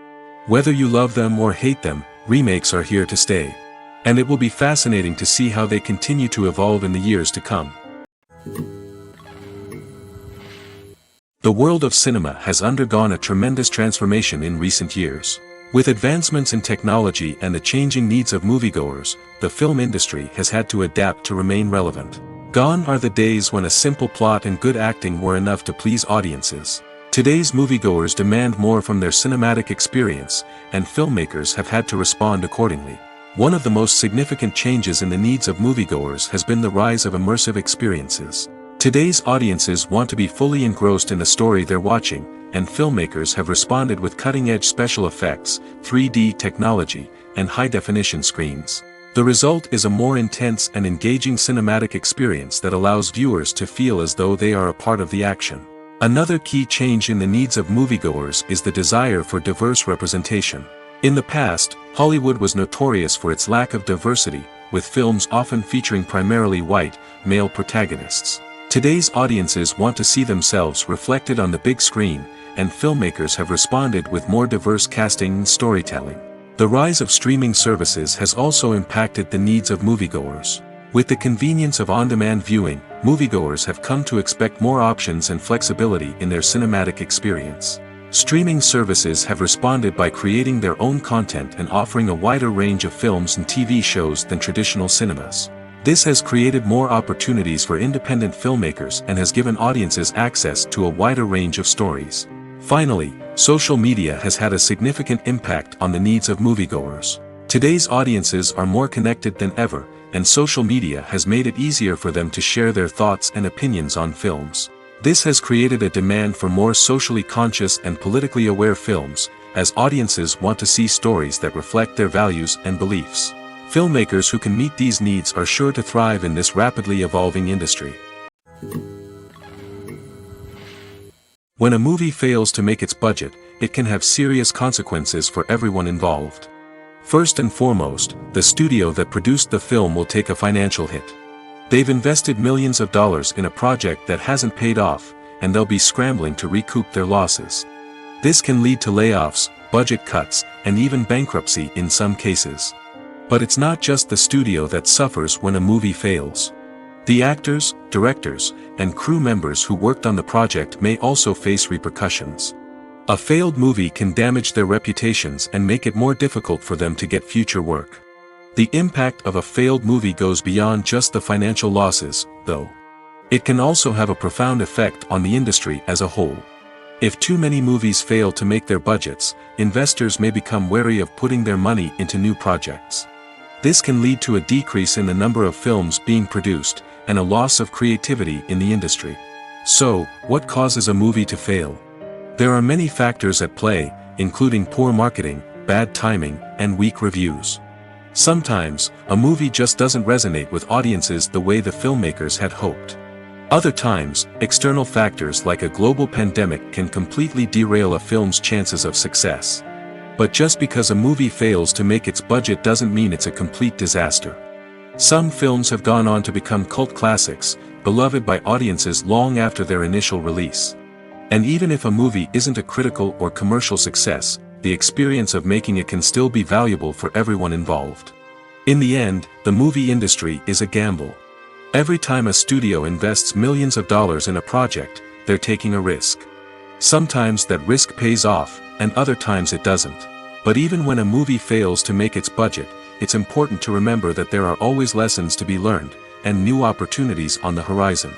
Whether you love them or hate them, remakes are here to stay. And it will be fascinating to see how they continue to evolve in the years to come. The world of cinema has undergone a tremendous transformation in recent years. With advancements in technology and the changing needs of moviegoers, the film industry has had to adapt to remain relevant. Gone are the days when a simple plot and good acting were enough to please audiences. Today's moviegoers demand more from their cinematic experience, and filmmakers have had to respond accordingly. One of the most significant changes in the needs of moviegoers has been the rise of immersive experiences. Today's audiences want to be fully engrossed in the story they're watching, and filmmakers have responded with cutting-edge special effects, 3D technology, and high-definition screens. The result is a more intense and engaging cinematic experience that allows viewers to feel as though they are a part of the action. Another key change in the needs of moviegoers is the desire for diverse representation. In the past, Hollywood was notorious for its lack of diversity, with films often featuring primarily white, male protagonists. Today's audiences want to see themselves reflected on the big screen, and filmmakers have responded with more diverse casting and storytelling. The rise of streaming services has also impacted the needs of moviegoers. With the convenience of on-demand viewing, moviegoers have come to expect more options and flexibility in their cinematic experience. Streaming services have responded by creating their own content and offering a wider range of films and TV shows than traditional cinemas. This has created more opportunities for independent filmmakers and has given audiences access to a wider range of stories. Finally, social media has had a significant impact on the needs of moviegoers. Today's audiences are more connected than ever, and social media has made it easier for them to share their thoughts and opinions on films. This has created a demand for more socially conscious and politically aware films, as audiences want to see stories that reflect their values and beliefs. Filmmakers who can meet these needs are sure to thrive in this rapidly evolving industry. When a movie fails to make its budget, it can have serious consequences for everyone involved. First and foremost, the studio that produced the film will take a financial hit. They've invested millions of dollars in a project that hasn't paid off, and they'll be scrambling to recoup their losses. This can lead to layoffs, budget cuts, and even bankruptcy in some cases. But it's not just the studio that suffers when a movie fails. The actors, directors, and crew members who worked on the project may also face repercussions. A failed movie can damage their reputations and make it more difficult for them to get future work. The impact of a failed movie goes beyond just the financial losses, though. It can also have a profound effect on the industry as a whole. If too many movies fail to make their budgets, investors may become wary of putting their money into new projects. This can lead to a decrease in the number of films being produced, and a loss of creativity in the industry. So, what causes a movie to fail? There are many factors at play, including poor marketing, bad timing, and weak reviews. Sometimes, a movie just doesn't resonate with audiences the way the filmmakers had hoped. Other times, external factors like a global pandemic can completely derail a film's chances of success. But just because a movie fails to make its budget doesn't mean it's a complete disaster. Some films have gone on to become cult classics, beloved by audiences long after their initial release. And even if a movie isn't a critical or commercial success, the experience of making it can still be valuable for everyone involved. In the end, the movie industry is a gamble. Every time a studio invests millions of dollars in a project, they're taking a risk. Sometimes that risk pays off, and other times it doesn't. But even when a movie fails to make its budget, it's important to remember that there are always lessons to be learned, and new opportunities on the horizon.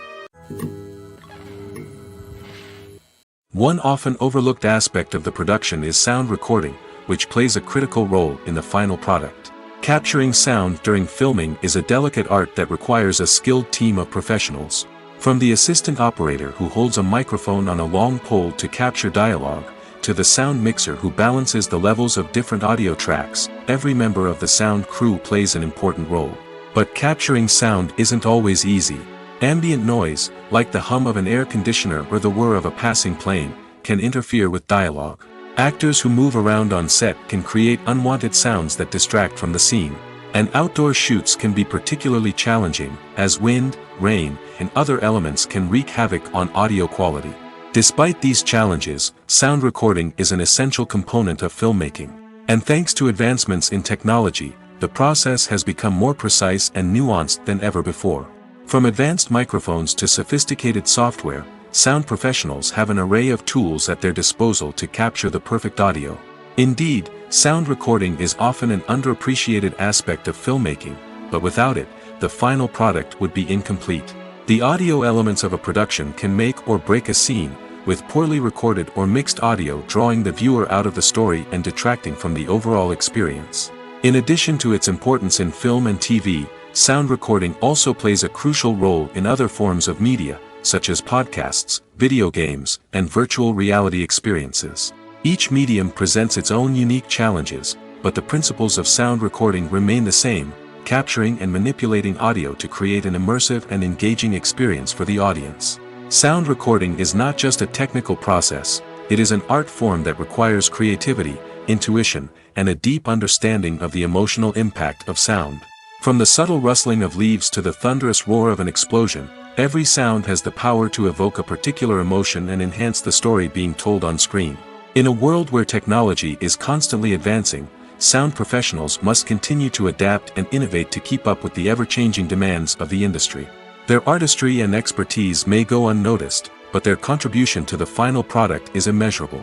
One often overlooked aspect of the production is sound recording, which plays a critical role in the final product. Capturing sound during filming is a delicate art that requires a skilled team of professionals. From the assistant operator who holds a microphone on a long pole to capture dialogue, to the sound mixer who balances the levels of different audio tracks, every member of the sound crew plays an important role. But capturing sound isn't always easy. Ambient noise, like the hum of an air conditioner or the whir of a passing plane, can interfere with dialogue. Actors who move around on set can create unwanted sounds that distract from the scene. And outdoor shoots can be particularly challenging, as wind, rain, and other elements can wreak havoc on audio quality. Despite these challenges, sound recording is an essential component of filmmaking. And thanks to advancements in technology, the process has become more precise and nuanced than ever before. From advanced microphones to sophisticated software, sound professionals have an array of tools at their disposal to capture the perfect audio. Indeed, sound recording is often an underappreciated aspect of filmmaking, but without it, the final product would be incomplete. The audio elements of a production can make or break a scene, with poorly recorded or mixed audio drawing the viewer out of the story and detracting from the overall experience. In addition to its importance in film and TV, sound recording also plays a crucial role in other forms of media, such as podcasts, video games, and virtual reality experiences. Each medium presents its own unique challenges, but the principles of sound recording remain the same, capturing and manipulating audio to create an immersive and engaging experience for the audience. Sound recording is not just a technical process, it is an art form that requires creativity, intuition, and a deep understanding of the emotional impact of sound. From the subtle rustling of leaves to the thunderous roar of an explosion, every sound has the power to evoke a particular emotion and enhance the story being told on screen. In a world where technology is constantly advancing, sound professionals must continue to adapt and innovate to keep up with the ever-changing demands of the industry. Their artistry and expertise may go unnoticed, but their contribution to the final product is immeasurable.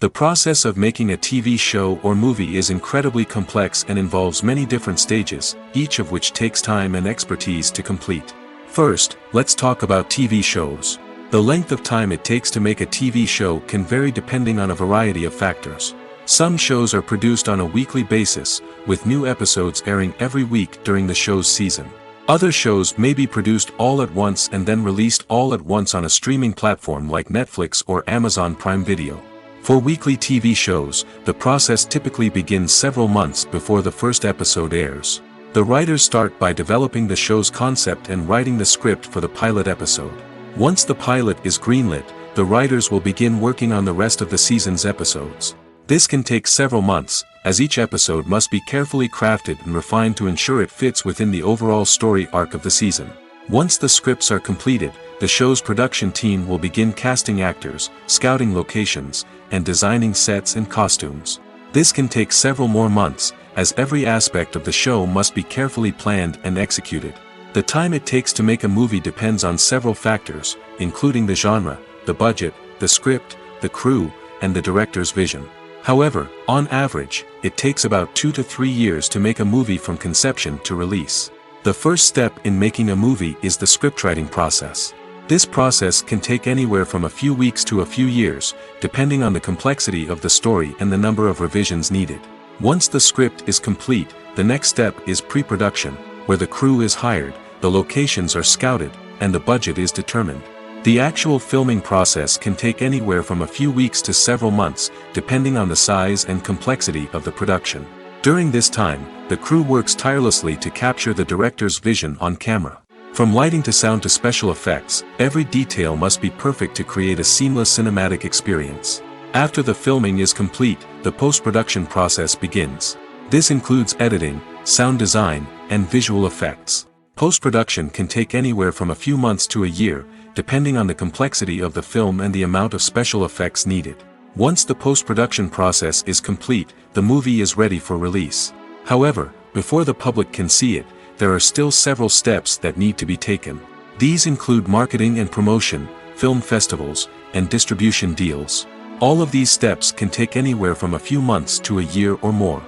The process of making a TV show or movie is incredibly complex and involves many different stages, each of which takes time and expertise to complete. First, let's talk about TV shows. The length of time it takes to make a TV show can vary depending on a variety of factors. Some shows are produced on a weekly basis, with new episodes airing every week during the show's season. Other shows may be produced all at once and then released all at once on a streaming platform like Netflix or Amazon Prime Video. For weekly TV shows, the process typically begins several months before the first episode airs. The writers start by developing the show's concept and writing the script for the pilot episode. Once the pilot is greenlit, the writers will begin working on the rest of the season's episodes. This can take several months, as each episode must be carefully crafted and refined to ensure it fits within the overall story arc of the season. Once the scripts are completed, the show's production team will begin casting actors, scouting locations, and designing sets and costumes. This can take several more months, as every aspect of the show must be carefully planned and executed. The time it takes to make a movie depends on several factors, including the genre, the budget, the script, the crew, and the director's vision. However, on average, it takes about 2 to 3 years to make a movie from conception to release. The first step in making a movie is the scriptwriting process. This process can take anywhere from a few weeks to a few years, depending on the complexity of the story and the number of revisions needed. Once the script is complete, the next step is pre-production, where the crew is hired, the locations are scouted, and the budget is determined. The actual filming process can take anywhere from a few weeks to several months, depending on the size and complexity of the production. During this time, the crew works tirelessly to capture the director's vision on camera. From lighting to sound to special effects, every detail must be perfect to create a seamless cinematic experience. After the filming is complete, the post-production process begins. This includes editing, sound design, and visual effects. Post-production can take anywhere from a few months to a year, depending on the complexity of the film and the amount of special effects needed. Once the post-production process is complete, the movie is ready for release. However, before the public can see it, there are still several steps that need to be taken. These include marketing and promotion, film festivals, and distribution deals. All of these steps can take anywhere from a few months to a year or more.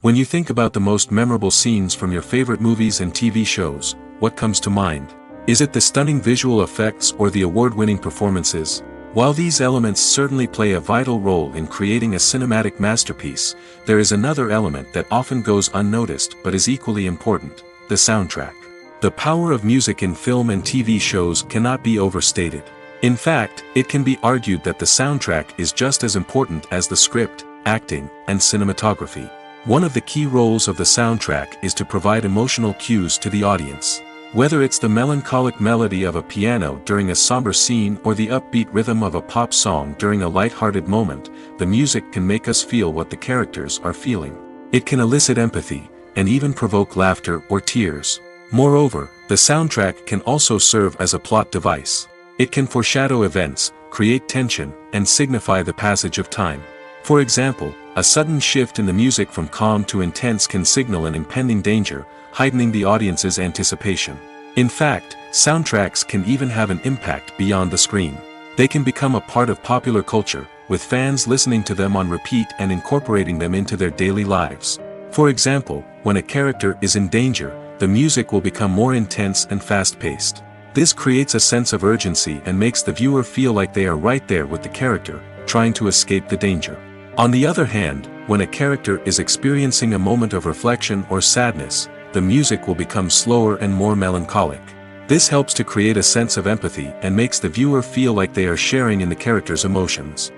When you think about the most memorable scenes from your favorite movies and TV shows, what comes to mind? Is it the stunning visual effects or the award-winning performances? While these elements certainly play a vital role in creating a cinematic masterpiece, there is another element that often goes unnoticed but is equally important: the soundtrack. The power of music in film and TV shows cannot be overstated. In fact, it can be argued that the soundtrack is just as important as the script, acting, and cinematography. One of the key roles of the soundtrack is to provide emotional cues to the audience. Whether it's the melancholic melody of a piano during a somber scene or the upbeat rhythm of a pop song during a light-hearted moment, the music can make us feel what the characters are feeling. It can elicit empathy, and even provoke laughter or tears. Moreover, the soundtrack can also serve as a plot device. It can foreshadow events, create tension, and signify the passage of time. For example, a sudden shift in the music from calm to intense can signal an impending danger, heightening the audience's anticipation. In fact, soundtracks can even have an impact beyond the screen. They can become a part of popular culture, with fans listening to them on repeat and incorporating them into their daily lives. For example, when a character is in danger, the music will become more intense and fast-paced. This creates a sense of urgency and makes the viewer feel like they are right there with the character, trying to escape the danger. On the other hand, when a character is experiencing a moment of reflection or sadness, the music will become slower and more melancholic. This helps to create a sense of empathy and makes the viewer feel like they are sharing in the character's emotions.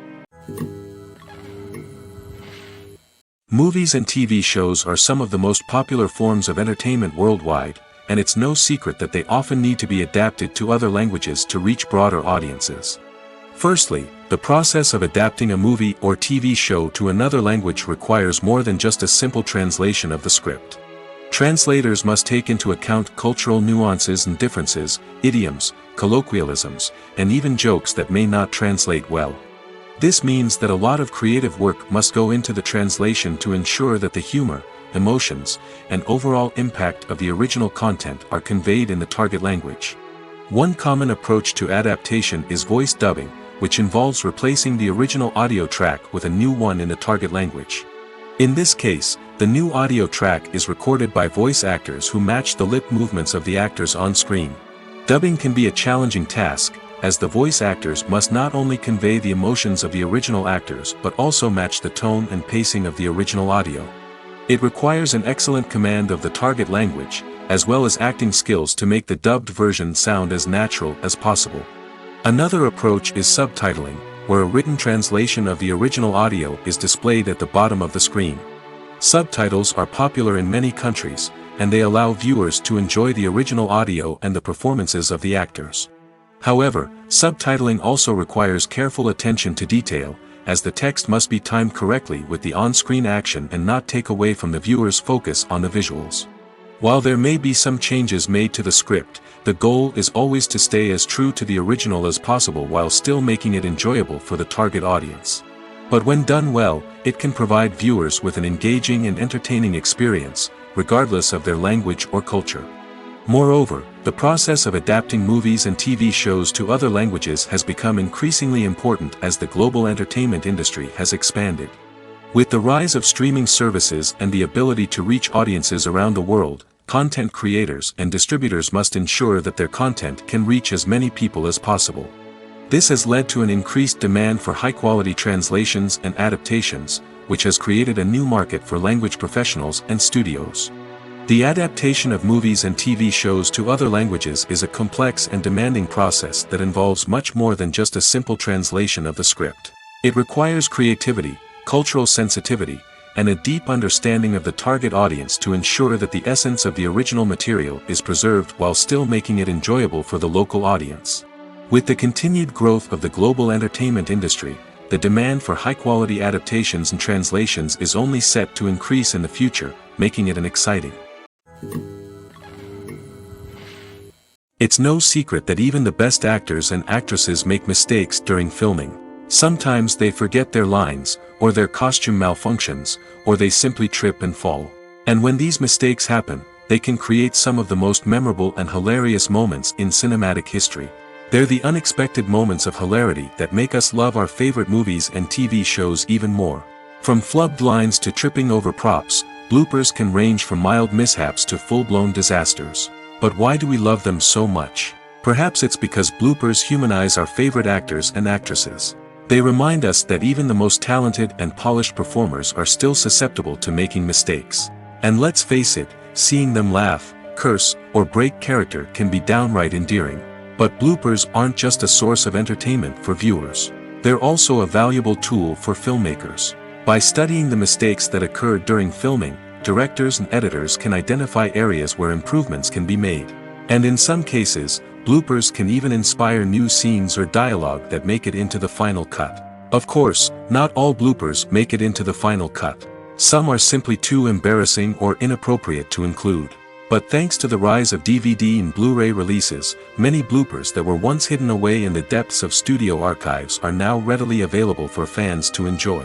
Movies and TV shows are some of the most popular forms of entertainment worldwide, and it's no secret that they often need to be adapted to other languages to reach broader audiences. Firstly, the process of adapting a movie or TV show to another language requires more than just a simple translation of the script. Translators must take into account cultural nuances and differences, idioms, colloquialisms, and even jokes that may not translate well. This means that a lot of creative work must go into the translation to ensure that the humor, emotions, and overall impact of the original content are conveyed in the target language. One common approach to adaptation is voice dubbing, which involves replacing the original audio track with a new one in the target language. In this case, the new audio track is recorded by voice actors who match the lip movements of the actors on screen. Dubbing can be a challenging task, as the voice actors must not only convey the emotions of the original actors but also match the tone and pacing of the original audio. It requires an excellent command of the target language, as well as acting skills to make the dubbed version sound as natural as possible. Another approach is subtitling, where a written translation of the original audio is displayed at the bottom of the screen. Subtitles are popular in many countries, and they allow viewers to enjoy the original audio and the performances of the actors. However, subtitling also requires careful attention to detail, as the text must be timed correctly with the on-screen action and not take away from the viewer's focus on the visuals. While there may be some changes made to the script, the goal is always to stay as true to the original as possible while still making it enjoyable for the target audience. But when done well, it can provide viewers with an engaging and entertaining experience, regardless of their language or culture. Moreover, the process of adapting movies and TV shows to other languages has become increasingly important as the global entertainment industry has expanded. With the rise of streaming services and the ability to reach audiences around the world, content creators and distributors must ensure that their content can reach as many people as possible. This has led to an increased demand for high-quality translations and adaptations, which has created a new market for language professionals and studios. The adaptation of movies and TV shows to other languages is a complex and demanding process that involves much more than just a simple translation of the script. It requires creativity, cultural sensitivity, and a deep understanding of the target audience to ensure that the essence of the original material is preserved while still making it enjoyable for the local audience. With the continued growth of the global entertainment industry, the demand for high-quality adaptations and translations is only set to increase in the future, making it an exciting. It's no secret that even the best actors and actresses make mistakes during filming. Sometimes they forget their lines, or their costume malfunctions, or they simply trip and fall. And when these mistakes happen, they can create some of the most memorable and hilarious moments in cinematic history. They're the unexpected moments of hilarity that make us love our favorite movies and TV shows even more. From flubbed lines to tripping over props, bloopers can range from mild mishaps to full-blown disasters. But why do we love them so much? Perhaps it's because bloopers humanize our favorite actors and actresses. They remind us that even the most talented and polished performers are still susceptible to making mistakes. And let's face it, seeing them laugh, curse, or break character can be downright endearing. But bloopers aren't just a source of entertainment for viewers. They're also a valuable tool for filmmakers. By studying the mistakes that occurred during filming, directors and editors can identify areas where improvements can be made. And in some cases, bloopers can even inspire new scenes or dialogue that make it into the final cut. Of course, not all bloopers make it into the final cut. Some are simply too embarrassing or inappropriate to include. But thanks to the rise of DVD and Blu-ray releases, many bloopers that were once hidden away in the depths of studio archives are now readily available for fans to enjoy.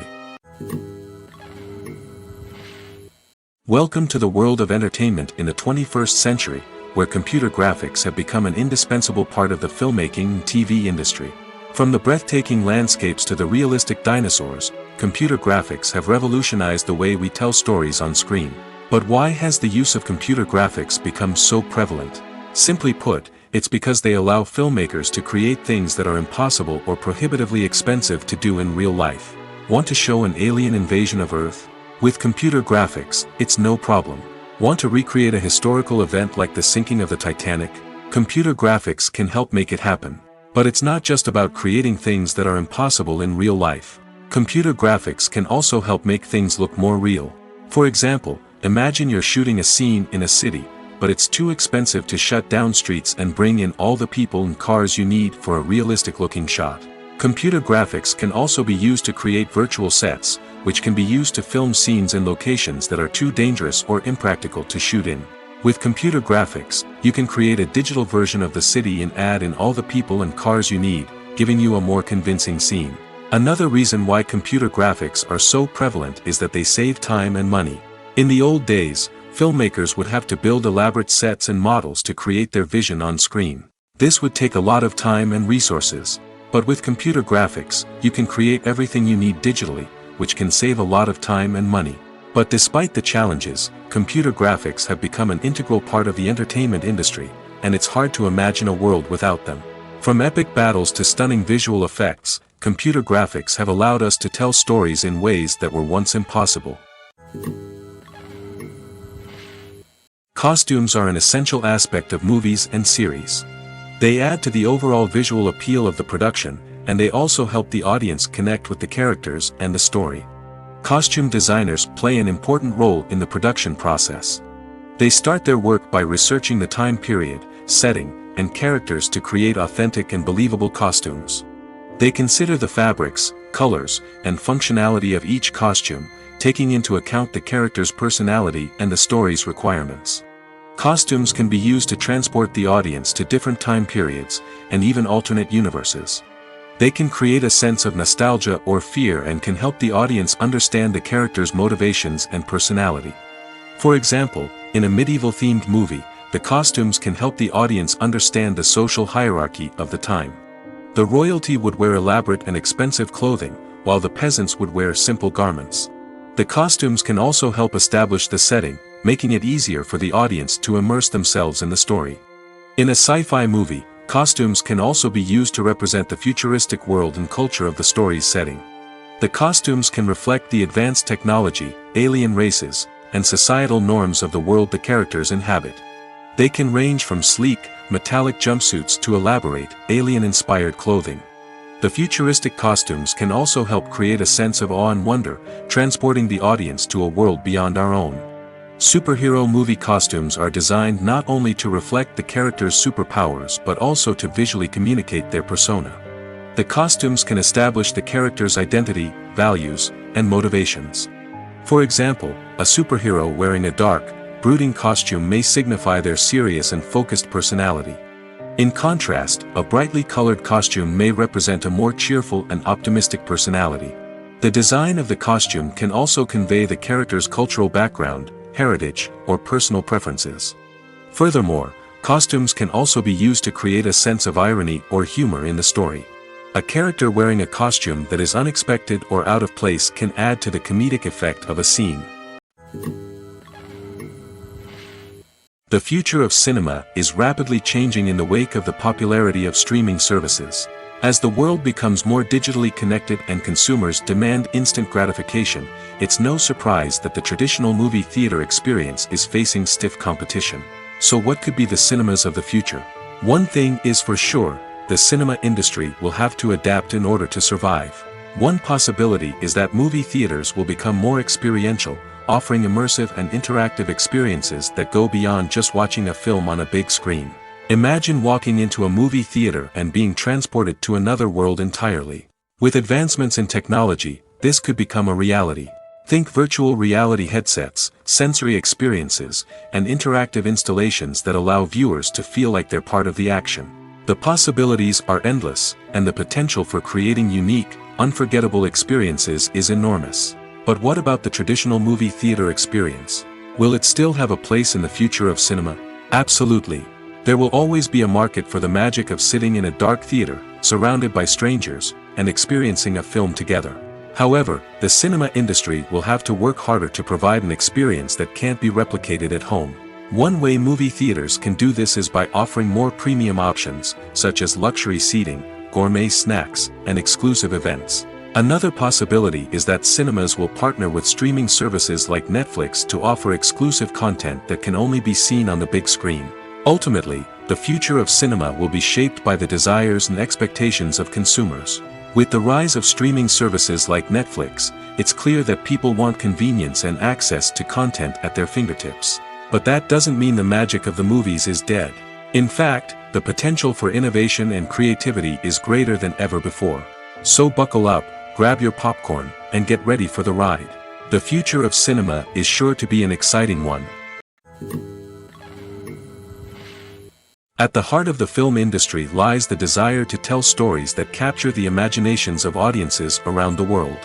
Welcome to the world of entertainment in the 21st century, where computer graphics have become an indispensable part of the filmmaking and TV industry. From the breathtaking landscapes to the realistic dinosaurs, computer graphics have revolutionized the way we tell stories on screen. But why has the use of computer graphics become so prevalent? Simply put, it's because they allow filmmakers to create things that are impossible or prohibitively expensive to do in real life. Want to show an alien invasion of Earth? With computer graphics, it's no problem. Want to recreate a historical event like the sinking of the Titanic? Computer graphics can help make it happen. But it's not just about creating things that are impossible in real life. Computer graphics can also help make things look more real. For example, imagine you're shooting a scene in a city, but it's too expensive to shut down streets and bring in all the people and cars you need for a realistic-looking shot. Computer graphics can also be used to create virtual sets, which can be used to film scenes in locations that are too dangerous or impractical to shoot in. With computer graphics, you can create a digital version of the city and add in all the people and cars you need, giving you a more convincing scene. Another reason why computer graphics are so prevalent is that they save time and money. In the old days, filmmakers would have to build elaborate sets and models to create their vision on screen. This would take a lot of time and resources. But with computer graphics, you can create everything you need digitally, which can save a lot of time and money. But despite the challenges, computer graphics have become an integral part of the entertainment industry, and it's hard to imagine a world without them. From epic battles to stunning visual effects, computer graphics have allowed us to tell stories in ways that were once impossible. Costumes are an essential aspect of movies and series. They add to the overall visual appeal of the production, and they also help the audience connect with the characters and the story. Costume designers play an important role in the production process. They start their work by researching the time period, setting, and characters to create authentic and believable costumes. They consider the fabrics, colors, and functionality of each costume, taking into account the character's personality and the story's requirements. Costumes can be used to transport the audience to different time periods, and even alternate universes. They can create a sense of nostalgia or fear and can help the audience understand the character's motivations and personality. For example, in a medieval-themed movie, the costumes can help the audience understand the social hierarchy of the time. The royalty would wear elaborate and expensive clothing, while the peasants would wear simple garments. The costumes can also help establish the setting, making it easier for the audience to immerse themselves in the story. In a sci-fi movie, costumes can also be used to represent the futuristic world and culture of the story's setting. The costumes can reflect the advanced technology, alien races, and societal norms of the world the characters inhabit. They can range from sleek, metallic jumpsuits to elaborate, alien-inspired clothing. The futuristic costumes can also help create a sense of awe and wonder, transporting the audience to a world beyond our own. Superhero movie costumes are designed not only to reflect the character's superpowers but also to visually communicate their persona. The costumes can establish the character's identity, values, and motivations. For example, a superhero wearing a dark, brooding costume may signify their serious and focused personality. In contrast, a brightly colored costume may represent a more cheerful and optimistic personality. The design of the costume can also convey the character's cultural background, heritage, or personal preferences. Furthermore, costumes can also be used to create a sense of irony or humor in the story. A character wearing a costume that is unexpected or out of place can add to the comedic effect of a scene. The future of cinema is rapidly changing in the wake of the popularity of streaming services. As the world becomes more digitally connected and consumers demand instant gratification, it's no surprise that the traditional movie theater experience is facing stiff competition. So what could be the cinemas of the future? One thing is for sure, the cinema industry will have to adapt in order to survive. One possibility is that movie theaters will become more experiential, offering immersive and interactive experiences that go beyond just watching a film on a big screen. Imagine walking into a movie theater and being transported to another world entirely. With advancements in technology, this could become a reality. Think virtual reality headsets, sensory experiences, and interactive installations that allow viewers to feel like they're part of the action. The possibilities are endless, and the potential for creating unique, unforgettable experiences is enormous. But what about the traditional movie theater experience? Will it still have a place in the future of cinema? Absolutely. There will always be a market for the magic of sitting in a dark theater, surrounded by strangers, and experiencing a film together. However, the cinema industry will have to work harder to provide an experience that can't be replicated at home. One way movie theaters can do this is by offering more premium options, such as luxury seating, gourmet snacks, and exclusive events. Another possibility is that cinemas will partner with streaming services like Netflix to offer exclusive content that can only be seen on the big screen. Ultimately, the future of cinema will be shaped by the desires and expectations of consumers. With the rise of streaming services like Netflix, it's clear that people want convenience and access to content at their fingertips. But that doesn't mean the magic of the movies is dead. In fact, the potential for innovation and creativity is greater than ever before. So buckle up, grab your popcorn, and get ready for the ride. The future of cinema is sure to be an exciting one. At the heart of the film industry lies the desire to tell stories that capture the imaginations of audiences around the world.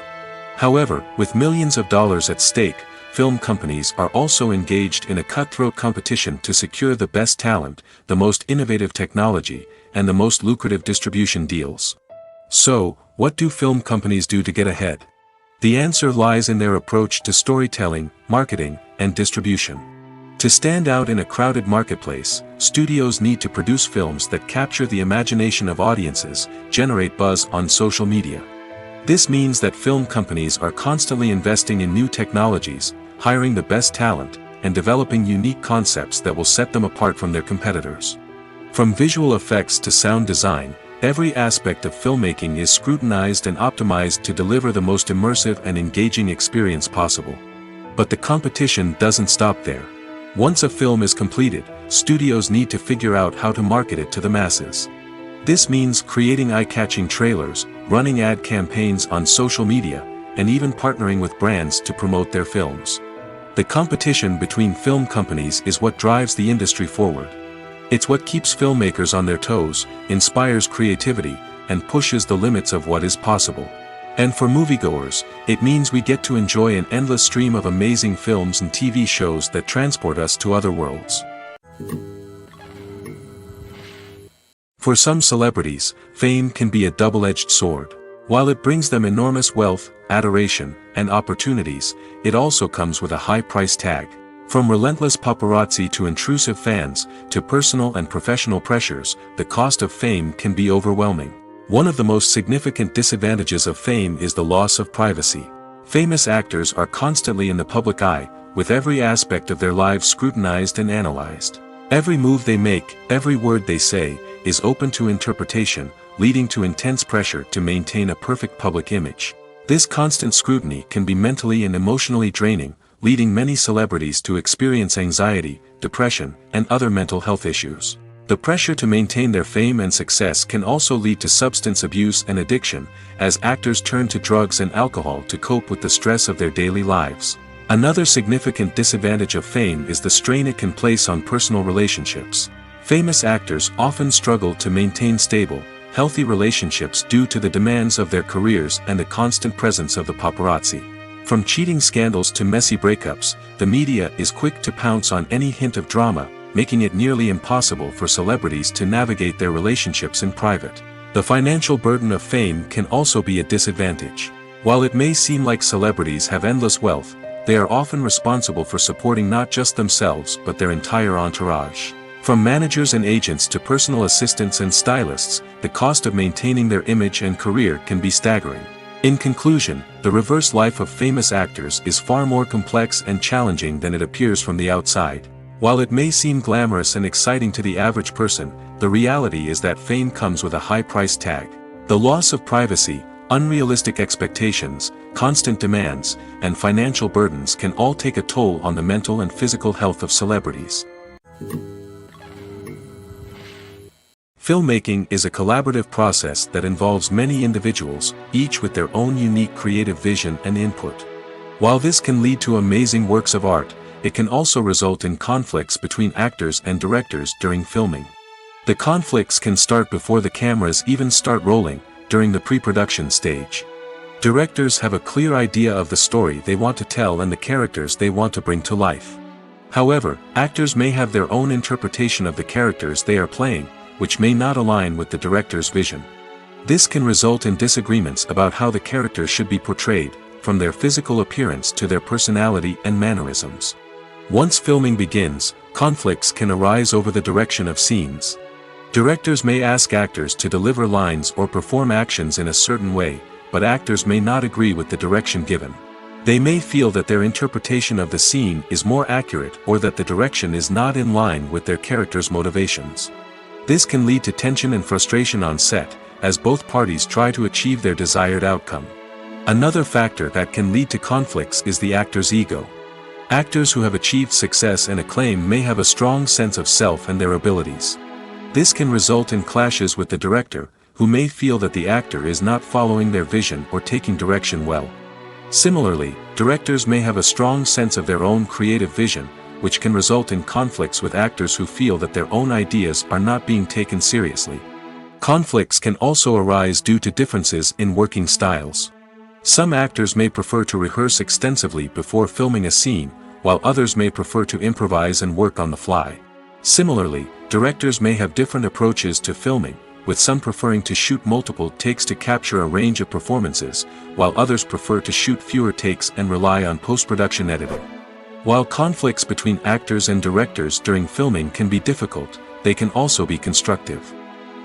However, with millions of dollars at stake, film companies are also engaged in a cutthroat competition to secure the best talent, the most innovative technology, and the most lucrative distribution deals. So, what do film companies do to get ahead? The answer lies in their approach to storytelling, marketing, and distribution. To stand out in a crowded marketplace, studios need to produce films that capture the imagination of audiences, generate buzz on social media. This means that film companies are constantly investing in new technologies, hiring the best talent, and developing unique concepts that will set them apart from their competitors. From visual effects to sound design, every aspect of filmmaking is scrutinized and optimized to deliver the most immersive and engaging experience possible. But the competition doesn't stop there. Once a film is completed, studios need to figure out how to market it to the masses. This means creating eye-catching trailers, running ad campaigns on social media, and even partnering with brands to promote their films. The competition between film companies is what drives the industry forward. It's what keeps filmmakers on their toes, inspires creativity, and pushes the limits of what is possible. And for moviegoers, it means we get to enjoy an endless stream of amazing films and TV shows that transport us to other worlds. For some celebrities, fame can be a double-edged sword. While it brings them enormous wealth, adoration, and opportunities, it also comes with a high price tag. From relentless paparazzi to intrusive fans, to personal and professional pressures, the cost of fame can be overwhelming. One of the most significant disadvantages of fame is the loss of privacy. Famous actors are constantly in the public eye, with every aspect of their lives scrutinized and analyzed. Every move they make, every word they say, is open to interpretation, leading to intense pressure to maintain a perfect public image. This constant scrutiny can be mentally and emotionally draining, leading many celebrities to experience anxiety, depression, and other mental health issues. The pressure to maintain their fame and success can also lead to substance abuse and addiction, as actors turn to drugs and alcohol to cope with the stress of their daily lives. Another significant disadvantage of fame is the strain it can place on personal relationships. Famous actors often struggle to maintain stable, healthy relationships due to the demands of their careers and the constant presence of the paparazzi. From cheating scandals to messy breakups, the media is quick to pounce on any hint of drama, making it nearly impossible for celebrities to navigate their relationships in private. The financial burden of fame can also be a disadvantage. While it may seem like celebrities have endless wealth, they are often responsible for supporting not just themselves but their entire entourage. From managers and agents to personal assistants and stylists, the cost of maintaining their image and career can be staggering. In conclusion, the reverse life of famous actors is far more complex and challenging than it appears from the outside. While it may seem glamorous and exciting to the average person, the reality is that fame comes with a high price tag. The loss of privacy, unrealistic expectations, constant demands, and financial burdens can all take a toll on the mental and physical health of celebrities. Filmmaking is a collaborative process that involves many individuals, each with their own unique creative vision and input. While this can lead to amazing works of art, it can also result in conflicts between actors and directors during filming. The conflicts can start before the cameras even start rolling, during the pre-production stage. Directors have a clear idea of the story they want to tell and the characters they want to bring to life. However, actors may have their own interpretation of the characters they are playing, which may not align with the director's vision. This can result in disagreements about how the characters should be portrayed, from their physical appearance to their personality and mannerisms. Once filming begins, conflicts can arise over the direction of scenes. Directors may ask actors to deliver lines or perform actions in a certain way, but actors may not agree with the direction given. They may feel that their interpretation of the scene is more accurate or that the direction is not in line with their character's motivations. This can lead to tension and frustration on set, as both parties try to achieve their desired outcome. Another factor that can lead to conflicts is the actor's ego. Actors who have achieved success and acclaim may have a strong sense of self and their abilities. This can result in clashes with the director, who may feel that the actor is not following their vision or taking direction well. Similarly, directors may have a strong sense of their own creative vision, which can result in conflicts with actors who feel that their own ideas are not being taken seriously. Conflicts can also arise due to differences in working styles. Some actors may prefer to rehearse extensively before filming a scene, while others may prefer to improvise and work on the fly. Similarly, directors may have different approaches to filming, with some preferring to shoot multiple takes to capture a range of performances, while others prefer to shoot fewer takes and rely on post-production editing. While conflicts between actors and directors during filming can be difficult, they can also be constructive.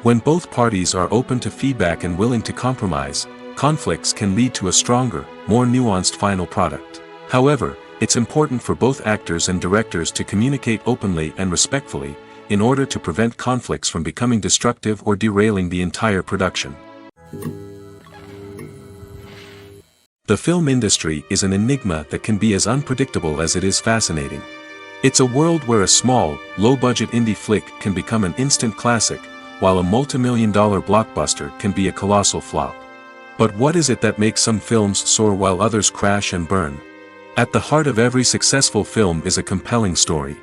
When both parties are open to feedback and willing to compromise, conflicts can lead to a stronger, more nuanced final product. However, it's important for both actors and directors to communicate openly and respectfully, in order to prevent conflicts from becoming destructive or derailing the entire production. The film industry is an enigma that can be as unpredictable as it is fascinating. It's a world where a small, low-budget indie flick can become an instant classic, while a multi-million-dollar blockbuster can be a colossal flop. But what is it that makes some films soar while others crash and burn? At the heart of every successful film is a compelling story.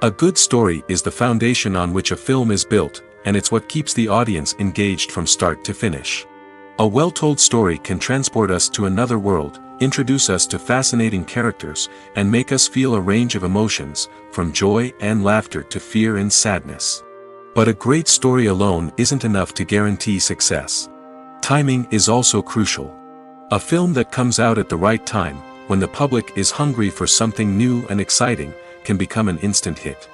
A good story is the foundation on which a film is built, and it's what keeps the audience engaged from start to finish. A well-told story can transport us to another world, introduce us to fascinating characters, and make us feel a range of emotions, from joy and laughter to fear and sadness. But a great story alone isn't enough to guarantee success. Timing is also crucial. A film that comes out at the right time, when the public is hungry for something new and exciting, can become an instant hit.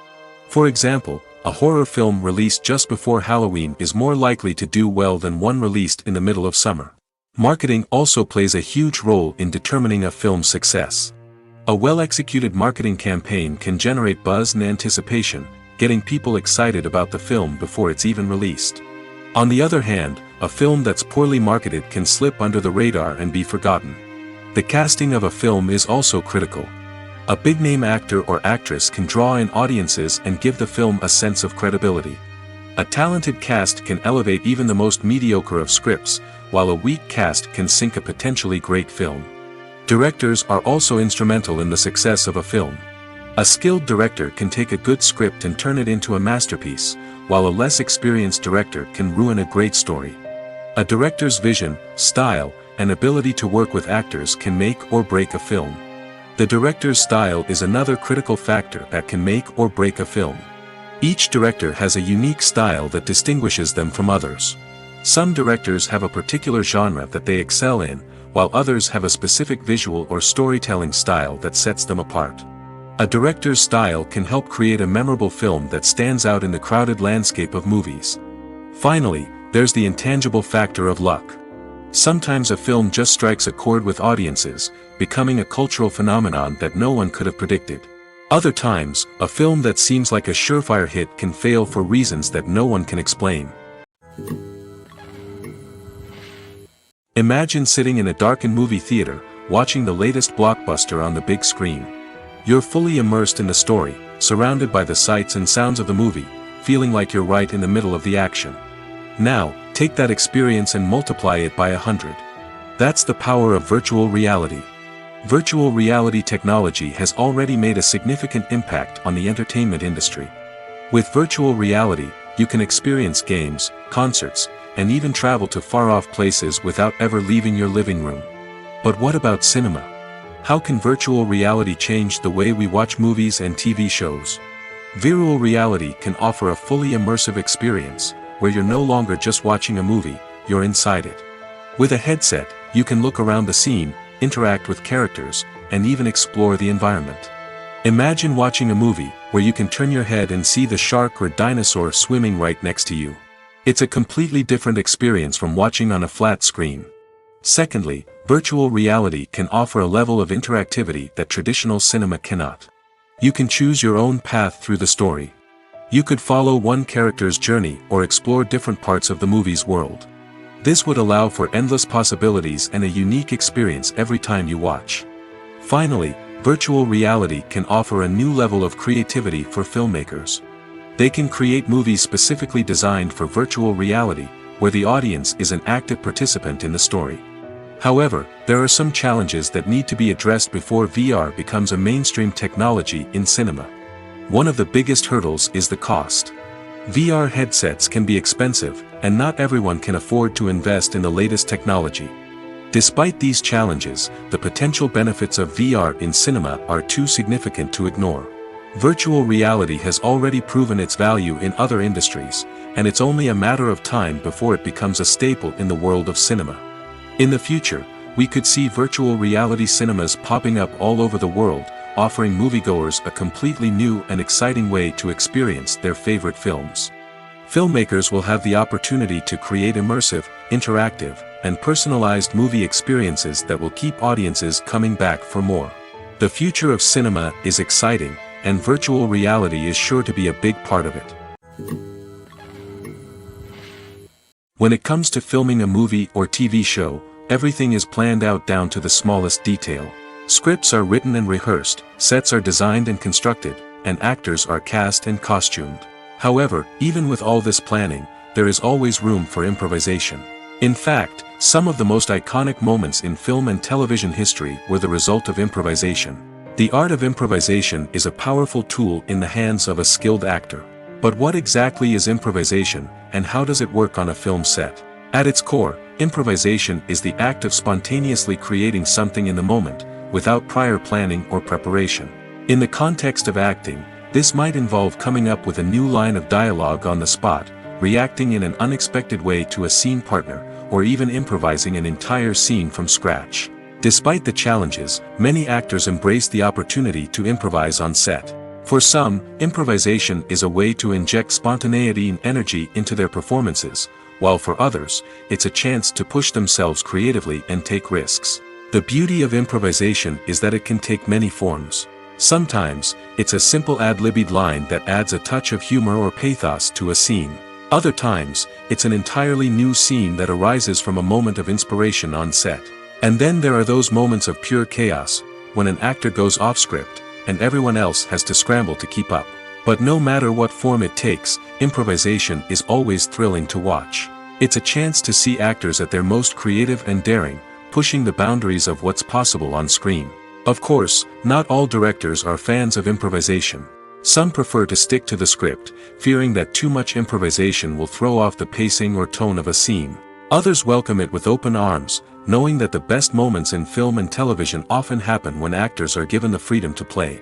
For example, a horror film released just before Halloween is more likely to do well than one released in the middle of summer. Marketing also plays a huge role in determining a film's success. A well-executed marketing campaign can generate buzz and anticipation, getting people excited about the film before it's even released. On the other hand, a film that's poorly marketed can slip under the radar and be forgotten. The casting of a film is also critical. A big-name actor or actress can draw in audiences and give the film a sense of credibility. A talented cast can elevate even the most mediocre of scripts, while a weak cast can sink a potentially great film. Directors are also instrumental in the success of a film. A skilled director can take a good script and turn it into a masterpiece, while a less experienced director can ruin a great story. A director's vision, style, and ability to work with actors can make or break a film. The director's style is another critical factor that can make or break a film. Each director has a unique style that distinguishes them from others. Some directors have a particular genre that they excel in, while others have a specific visual or storytelling style that sets them apart. A director's style can help create a memorable film that stands out in the crowded landscape of movies. Finally, there's the intangible factor of luck. Sometimes a film just strikes a chord with audiences, becoming a cultural phenomenon that no one could have predicted. Other times, a film that seems like a surefire hit can fail for reasons that no one can explain. Imagine sitting in a darkened movie theater, watching the latest blockbuster on the big screen. You're fully immersed in the story, surrounded by the sights and sounds of the movie, feeling like you're right in the middle of the action. Now, take that experience and multiply it by 100. That's the power of virtual reality. Virtual reality technology has already made a significant impact on the entertainment industry. With virtual reality, you can experience games, concerts, and even travel to far-off places without ever leaving your living room. But what about cinema? How can virtual reality change the way we watch movies and TV shows? Virtual reality can offer a fully immersive experience, where you're no longer just watching a movie, you're inside it. With a headset, you can look around the scene, interact with characters, and even explore the environment. Imagine watching a movie where you can turn your head and see the shark or dinosaur swimming right next to you. It's a completely different experience from watching on a flat screen. Secondly, virtual reality can offer a level of interactivity that traditional cinema cannot. You can choose your own path through the story. You could follow one character's journey or explore different parts of the movie's world. This would allow for endless possibilities and a unique experience every time you watch. Finally, virtual reality can offer a new level of creativity for filmmakers. They can create movies specifically designed for virtual reality, where the audience is an active participant in the story. However, there are some challenges that need to be addressed before VR becomes a mainstream technology in cinema. One of the biggest hurdles is the cost. VR headsets can be expensive, and not everyone can afford to invest in the latest technology. Despite these challenges, the potential benefits of VR in cinema are too significant to ignore. Virtual reality has already proven its value in other industries, and it's only a matter of time before it becomes a staple in the world of cinema. In the future, we could see virtual reality cinemas popping up all over the world, offering moviegoers a completely new and exciting way to experience their favorite films. Filmmakers will have the opportunity to create immersive, interactive, and personalized movie experiences that will keep audiences coming back for more. The future of cinema is exciting, and virtual reality is sure to be a big part of it. When it comes to filming a movie or TV show, everything is planned out down to the smallest detail. Scripts are written and rehearsed, sets are designed and constructed, and actors are cast and costumed. However, even with all this planning, there is always room for improvisation. In fact, some of the most iconic moments in film and television history were the result of improvisation. The art of improvisation is a powerful tool in the hands of a skilled actor. But what exactly is improvisation, and how does it work on a film set? At its core, improvisation is the act of spontaneously creating something in the moment, without prior planning or preparation. In the context of acting, this might involve coming up with a new line of dialogue on the spot, reacting in an unexpected way to a scene partner, or even improvising an entire scene from scratch. Despite the challenges, many actors embrace the opportunity to improvise on set. For some, improvisation is a way to inject spontaneity and energy into their performances, while for others, it's a chance to push themselves creatively and take risks. The beauty of improvisation is that it can take many forms. Sometimes, it's a simple ad-libbed line that adds a touch of humor or pathos to a scene. Other times, it's an entirely new scene that arises from a moment of inspiration on set. And then there are those moments of pure chaos, when an actor goes off script, and everyone else has to scramble to keep up. But no matter what form it takes, improvisation is always thrilling to watch. It's a chance to see actors at their most creative and daring, pushing the boundaries of what's possible on screen. Of course, not all directors are fans of improvisation. Some prefer to stick to the script, fearing that too much improvisation will throw off the pacing or tone of a scene. Others welcome it with open arms, knowing that the best moments in film and television often happen when actors are given the freedom to play.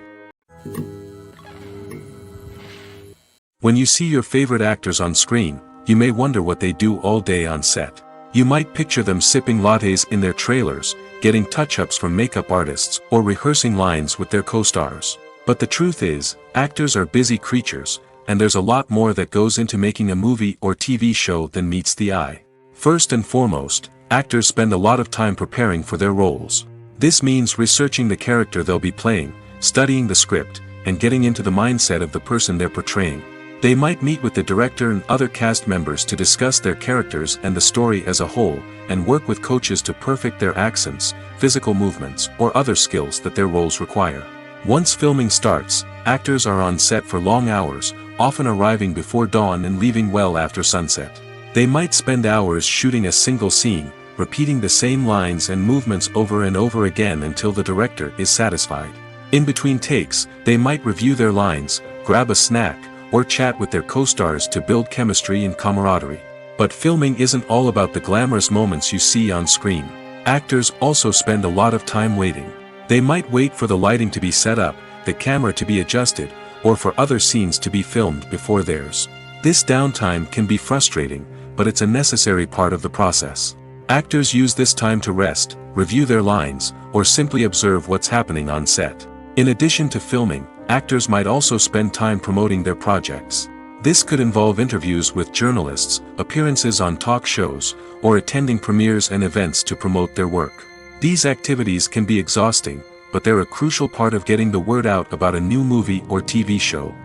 When you see your favorite actors on screen, you may wonder what they do all day on set. You might picture them sipping lattes in their trailers, getting touch-ups from makeup artists, or rehearsing lines with their co-stars. But the truth is, actors are busy creatures, and there's a lot more that goes into making a movie or TV show than meets the eye. First and foremost, actors spend a lot of time preparing for their roles. This means researching the character they'll be playing, studying the script, and getting into the mindset of the person they're portraying. They might meet with the director and other cast members to discuss their characters and the story as a whole, and work with coaches to perfect their accents, physical movements, or other skills that their roles require. Once filming starts, actors are on set for long hours, often arriving before dawn and leaving well after sunset. They might spend hours shooting a single scene, repeating the same lines and movements over and over again until the director is satisfied. In between takes, they might review their lines, grab a snack, or chat with their co-stars to build chemistry and camaraderie. But filming isn't all about the glamorous moments you see on screen. Actors also spend a lot of time waiting. They might wait for the lighting to be set up, the camera to be adjusted, or for other scenes to be filmed before theirs. This downtime can be frustrating, but it's a necessary part of the process. Actors use this time to rest, review their lines, or simply observe what's happening on set. In addition to filming, actors might also spend time promoting their projects. This could involve interviews with journalists, appearances on talk shows, or attending premieres and events to promote their work. These activities can be exhausting, but they're a crucial part of getting the word out about a new movie or TV show.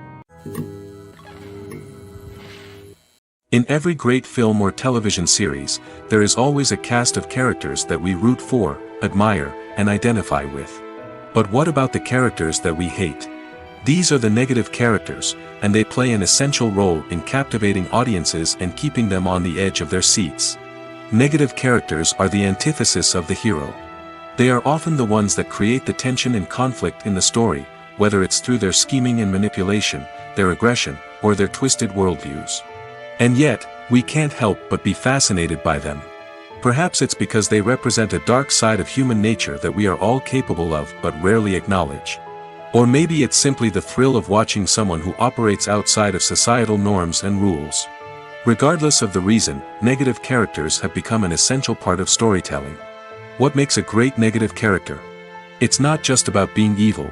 In every great film or television series, there is always a cast of characters that we root for, admire, and identify with. But what about the characters that we hate? These are the negative characters, and they play an essential role in captivating audiences and keeping them on the edge of their seats. Negative characters are the antithesis of the hero. They are often the ones that create the tension and conflict in the story, whether it's through their scheming and manipulation, their aggression, or their twisted worldviews. And yet, we can't help but be fascinated by them. Perhaps it's because they represent a dark side of human nature that we are all capable of but rarely acknowledge. Or maybe it's simply the thrill of watching someone who operates outside of societal norms and rules. Regardless of the reason, negative characters have become an essential part of storytelling. What makes a great negative character? It's not just about being evil.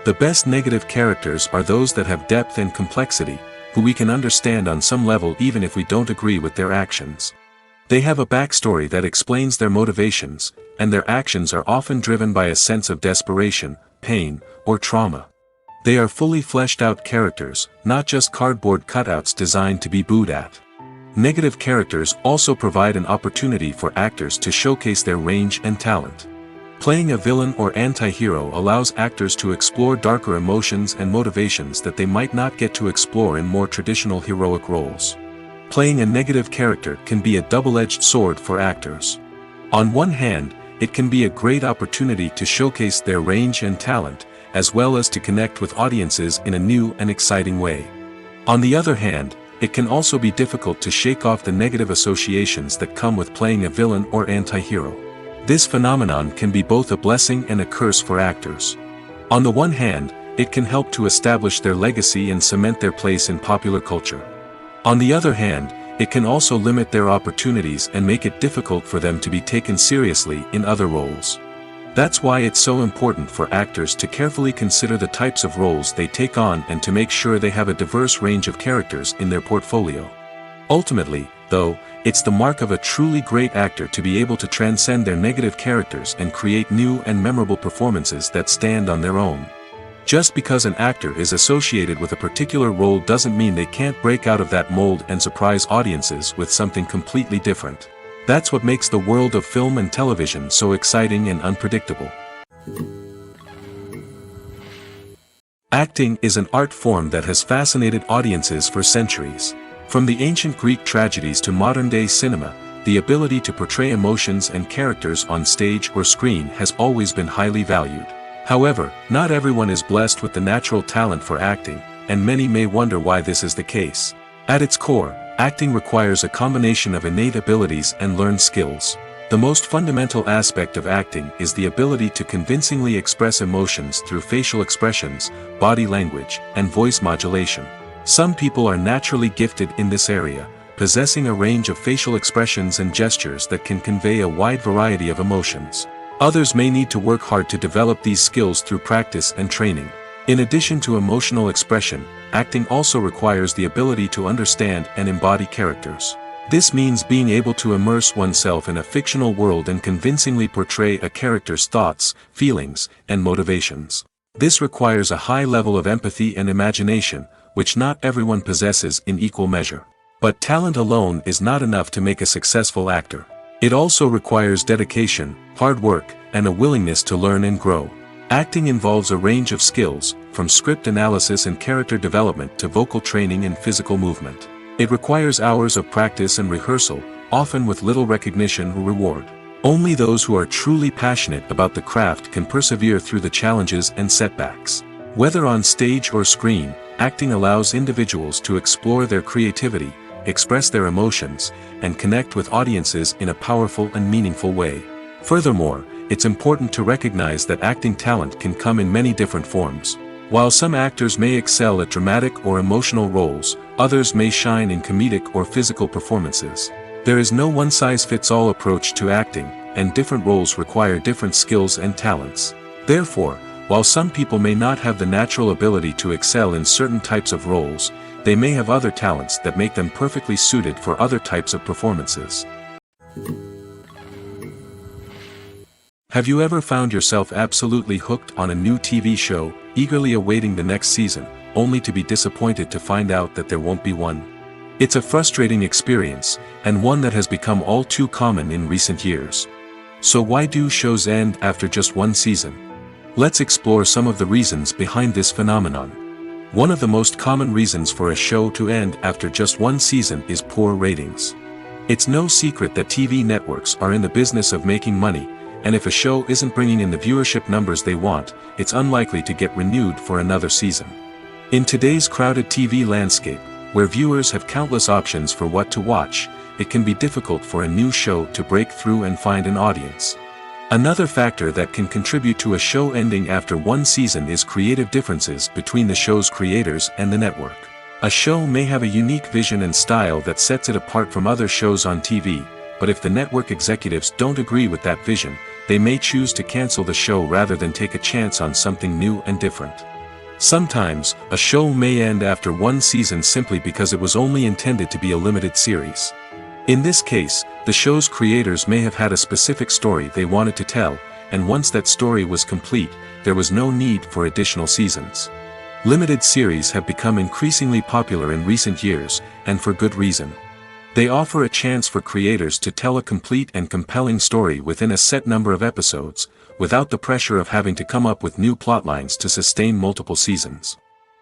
The best negative characters are those that have depth and complexity, who we can understand on some level even if we don't agree with their actions. They have a backstory that explains their motivations, and their actions are often driven by a sense of desperation, pain, or trauma. They are fully fleshed out characters, not just cardboard cutouts designed to be booed at. Negative characters also provide an opportunity for actors to showcase their range and talent. Playing a villain or anti-hero allows actors to explore darker emotions and motivations that they might not get to explore in more traditional heroic roles. Playing a negative character can be a double-edged sword for actors. On one hand, it can be a great opportunity to showcase their range and talent, as well as to connect with audiences in a new and exciting way. On the other hand, it can also be difficult to shake off the negative associations that come with playing a villain or anti-hero. This phenomenon can be both a blessing and a curse for actors. On the one hand, it can help to establish their legacy and cement their place in popular culture. On the other hand, it can also limit their opportunities and make it difficult for them to be taken seriously in other roles. That's why it's so important for actors to carefully consider the types of roles they take on and to make sure they have a diverse range of characters in their portfolio. Ultimately, though, it's the mark of a truly great actor to be able to transcend their negative characters and create new and memorable performances that stand on their own. Just because an actor is associated with a particular role doesn't mean they can't break out of that mold and surprise audiences with something completely different. That's what makes the world of film and television so exciting and unpredictable. Acting is an art form that has fascinated audiences for centuries. From the ancient Greek tragedies to modern-day cinema, the ability to portray emotions and characters on stage or screen has always been highly valued. However, not everyone is blessed with the natural talent for acting, and many may wonder why this is the case. At its core, acting requires a combination of innate abilities and learned skills. The most fundamental aspect of acting is the ability to convincingly express emotions through facial expressions, body language, and voice modulation. Some people are naturally gifted in this area, possessing a range of facial expressions and gestures that can convey a wide variety of emotions. Others may need to work hard to develop these skills through practice and training. In addition to emotional expression, acting also requires the ability to understand and embody characters. This means being able to immerse oneself in a fictional world and convincingly portray a character's thoughts, feelings, and motivations. This requires a high level of empathy and imagination, which not everyone possesses in equal measure. But talent alone is not enough to make a successful actor. It also requires dedication, hard work, and a willingness to learn and grow. Acting involves a range of skills, from script analysis and character development to vocal training and physical movement. It requires hours of practice and rehearsal, often with little recognition or reward. Only those who are truly passionate about the craft can persevere through the challenges and setbacks. Whether on stage or screen, acting allows individuals to explore their creativity, express their emotions, and connect with audiences in a powerful and meaningful way. Furthermore, it's important to recognize that acting talent can come in many different forms. While some actors may excel at dramatic or emotional roles, others may shine in comedic or physical performances. There is no one-size-fits-all approach to acting, and different roles require different skills and talents. Therefore, while some people may not have the natural ability to excel in certain types of roles, they may have other talents that make them perfectly suited for other types of performances. Have you ever found yourself absolutely hooked on a new TV show, eagerly awaiting the next season, only to be disappointed to find out that there won't be one? It's a frustrating experience, and one that has become all too common in recent years. So why do shows end after just one season? Let's explore some of the reasons behind this phenomenon. One of the most common reasons for a show to end after just one season is poor ratings. It's no secret that TV networks are in the business of making money, and if a show isn't bringing in the viewership numbers they want, it's unlikely to get renewed for another season. In today's crowded TV landscape, where viewers have countless options for what to watch, it can be difficult for a new show to break through and find an audience. Another factor that can contribute to a show ending after one season is creative differences between the show's creators and the network. A show may have a unique vision and style that sets it apart from other shows on TV, but if the network executives don't agree with that vision, they may choose to cancel the show rather than take a chance on something new and different. Sometimes, a show may end after one season simply because it was only intended to be a limited series. In this case, the show's creators may have had a specific story they wanted to tell, and once that story was complete, there was no need for additional seasons. Limited series have become increasingly popular in recent years, and for good reason. They offer a chance for creators to tell a complete and compelling story within a set number of episodes, without the pressure of having to come up with new plotlines to sustain multiple seasons.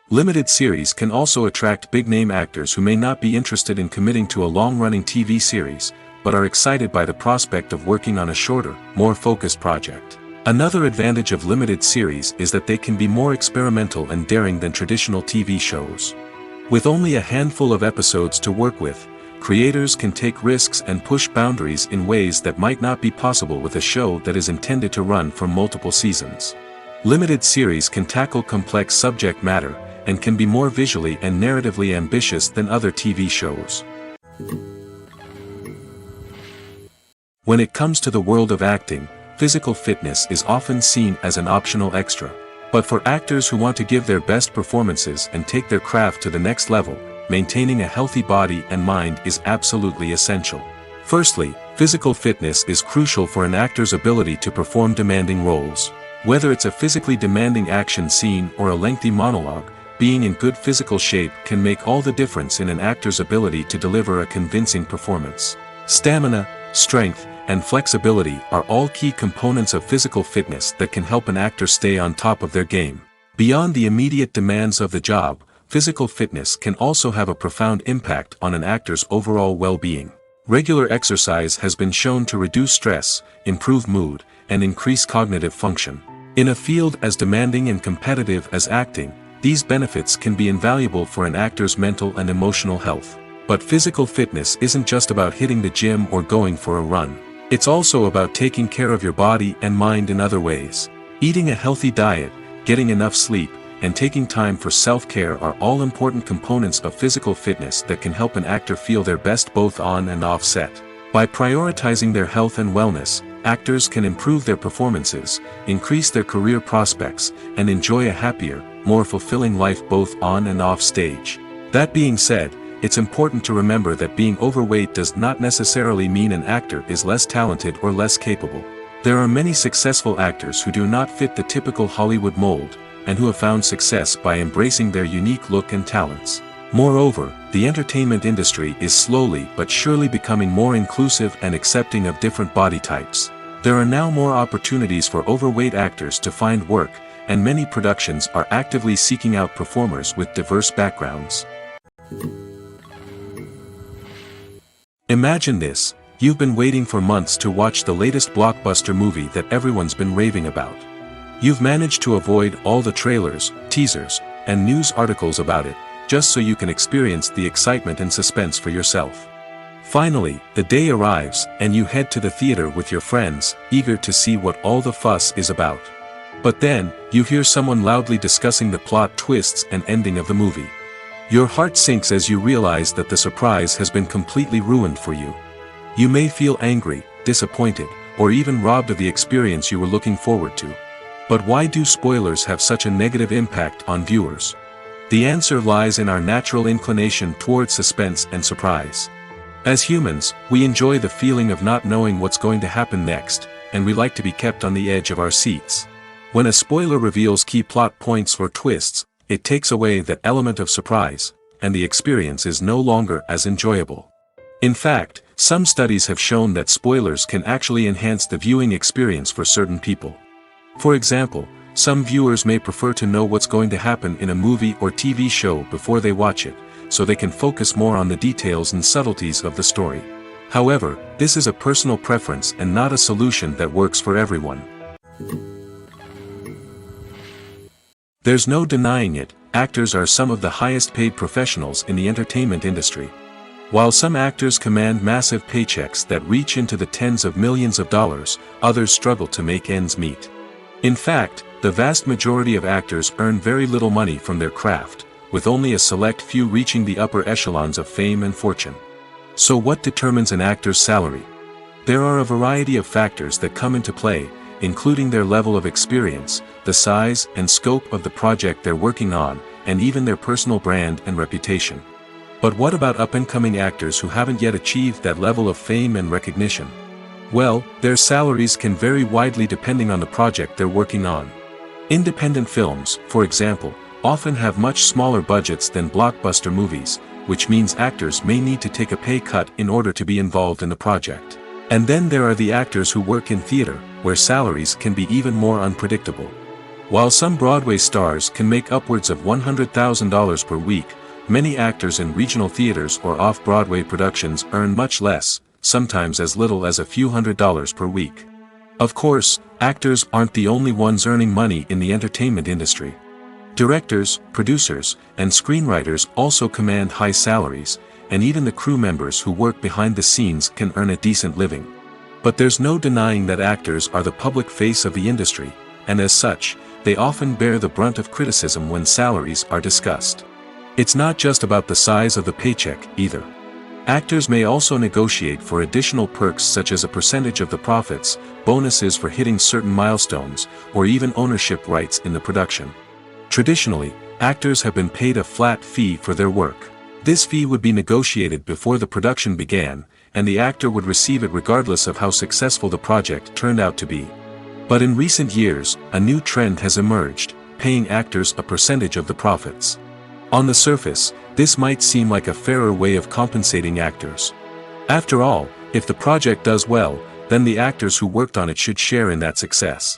Limited series can also attract big-name actors who may not be interested in committing to a long-running TV series, but are excited by the prospect of working on a shorter, more focused project. Another advantage of limited series is that they can be more experimental and daring than traditional TV shows. With only a handful of episodes to work with, creators can take risks and push boundaries in ways that might not be possible with a show that is intended to run for multiple seasons. Limited series can tackle complex subject matter, and can be more visually and narratively ambitious than other TV shows. When it comes to the world of acting, physical fitness is often seen as an optional extra. But for actors who want to give their best performances and take their craft to the next level, maintaining a healthy body and mind is absolutely essential. Firstly, physical fitness is crucial for an actor's ability to perform demanding roles. Whether it's a physically demanding action scene or a lengthy monologue, being in good physical shape can make all the difference in an actor's ability to deliver a convincing performance. Stamina, strength, and flexibility are all key components of physical fitness that can help an actor stay on top of their game. Beyond the immediate demands of the job, physical fitness can also have a profound impact on an actor's overall well-being. Regular exercise has been shown to reduce stress, improve mood, and increase cognitive function. In a field as demanding and competitive as acting, these benefits can be invaluable for an actor's mental and emotional health. But physical fitness isn't just about hitting the gym or going for a run. It's also about taking care of your body and mind in other ways. Eating a healthy diet, getting enough sleep, and taking time for self-care are all important components of physical fitness that can help an actor feel their best both on and off set. By prioritizing their health and wellness, actors can improve their performances, increase their career prospects, and enjoy a happier, more fulfilling life both on and off stage. That being said, it's important to remember that being overweight does not necessarily mean an actor is less talented or less capable. There are many successful actors who do not fit the typical Hollywood mold, and who have found success by embracing their unique look and talents. Moreover, the entertainment industry is slowly but surely becoming more inclusive and accepting of different body types. There are now more opportunities for overweight actors to find work, and many productions are actively seeking out performers with diverse backgrounds. Imagine this: you've been waiting for months to watch the latest blockbuster movie that everyone's been raving about. You've managed to avoid all the trailers, teasers, and news articles about it, just so you can experience the excitement and suspense for yourself. Finally, the day arrives, and you head to the theater with your friends, eager to see what all the fuss is about. But then, you hear someone loudly discussing the plot twists and ending of the movie. Your heart sinks as you realize that the surprise has been completely ruined for you. You may feel angry, disappointed, or even robbed of the experience you were looking forward to. But why do spoilers have such a negative impact on viewers? The answer lies in our natural inclination toward suspense and surprise. As humans, we enjoy the feeling of not knowing what's going to happen next, and we like to be kept on the edge of our seats. When a spoiler reveals key plot points or twists, it takes away that element of surprise, and the experience is no longer as enjoyable. In fact, some studies have shown that spoilers can actually enhance the viewing experience for certain people. For example, some viewers may prefer to know what's going to happen in a movie or TV show before they watch it, so they can focus more on the details and subtleties of the story. However, this is a personal preference and not a solution that works for everyone. There's no denying it, actors are some of the highest paid professionals in the entertainment industry. While some actors command massive paychecks that reach into the tens of millions of dollars, others struggle to make ends meet. In fact, the vast majority of actors earn very little money from their craft, with only a select few reaching the upper echelons of fame and fortune. So what determines an actor's salary? There are a variety of factors that come into play, including their level of experience, the size and scope of the project they're working on, and even their personal brand and reputation. But what about up-and-coming actors who haven't yet achieved that level of fame and recognition? Well, their salaries can vary widely depending on the project they're working on. Independent films, for example, often have much smaller budgets than blockbuster movies, which means actors may need to take a pay cut in order to be involved in the project. And then there are the actors who work in theater, where salaries can be even more unpredictable. While some Broadway stars can make upwards of $100,000 per week, many actors in regional theaters or off-Broadway productions earn much less, sometimes as little as a few $100s per week. Of course, actors aren't the only ones earning money in the entertainment industry. Directors, producers, and screenwriters also command high salaries, and even the crew members who work behind the scenes can earn a decent living. But there's no denying that actors are the public face of the industry, and as such, they often bear the brunt of criticism when salaries are discussed. It's not just about the size of the paycheck, either. Actors may also negotiate for additional perks such as a percentage of the profits, bonuses for hitting certain milestones, or even ownership rights in the production. Traditionally, actors have been paid a flat fee for their work. This fee would be negotiated before the production began, and the actor would receive it regardless of how successful the project turned out to be. But in recent years, a new trend has emerged, paying actors a percentage of the profits. On the surface, this might seem like a fairer way of compensating actors. After all, if the project does well, then the actors who worked on it should share in that success.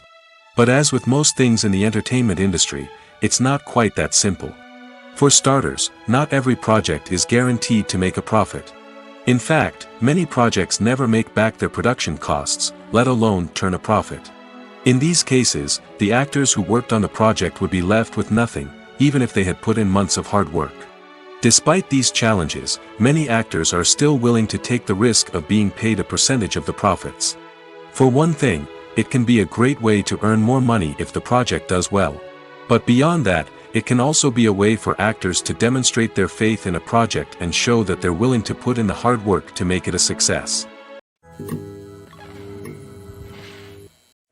But as with most things in the entertainment industry, it's not quite that simple. For starters, not every project is guaranteed to make a profit. In fact, many projects never make back their production costs, let alone turn a profit. In these cases, the actors who worked on the project would be left with nothing, even if they had put in months of hard work. Despite these challenges, many actors are still willing to take the risk of being paid a percentage of the profits. For one thing, it can be a great way to earn more money if the project does well. But beyond that, it can also be a way for actors to demonstrate their faith in a project and show that they're willing to put in the hard work to make it a success.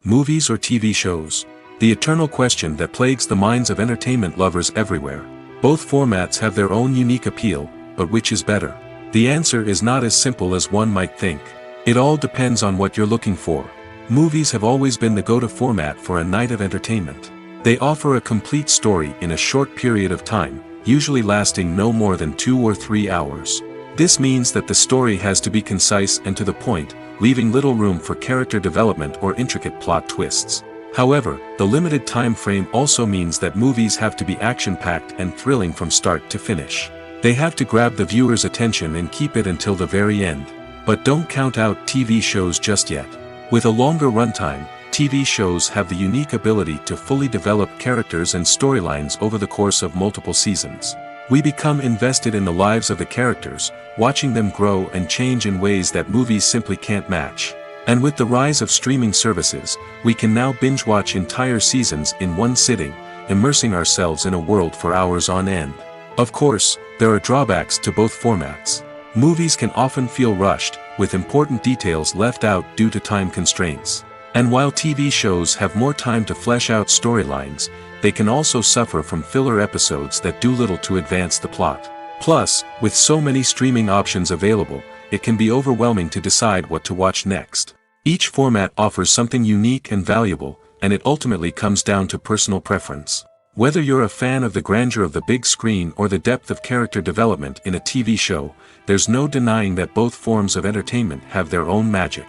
Movies or TV shows? The eternal question that plagues the minds of entertainment lovers everywhere. Both formats have their own unique appeal, but which is better? The answer is not as simple as one might think. It all depends on what you're looking for. Movies have always been the go-to format for a night of entertainment. They offer a complete story in a short period of time, usually lasting no more than 2 or 3 hours. This means that the story has to be concise and to the point, leaving little room for character development or intricate plot twists. However, the limited time frame also means that movies have to be action-packed and thrilling from start to finish. They have to grab the viewer's attention and keep it until the very end. But don't count out TV shows just yet. With a longer runtime, TV shows have the unique ability to fully develop characters and storylines over the course of multiple seasons. We become invested in the lives of the characters, watching them grow and change in ways that movies simply can't match. And with the rise of streaming services, we can now binge-watch entire seasons in one sitting, immersing ourselves in a world for hours on end. Of course, there are drawbacks to both formats. Movies can often feel rushed, with important details left out due to time constraints. And while TV shows have more time to flesh out storylines, they can also suffer from filler episodes that do little to advance the plot. Plus, with so many streaming options available, it can be overwhelming to decide what to watch next. Each format offers something unique and valuable, and it ultimately comes down to personal preference. Whether you're a fan of the grandeur of the big screen or the depth of character development in a TV show, there's no denying that both forms of entertainment have their own magic.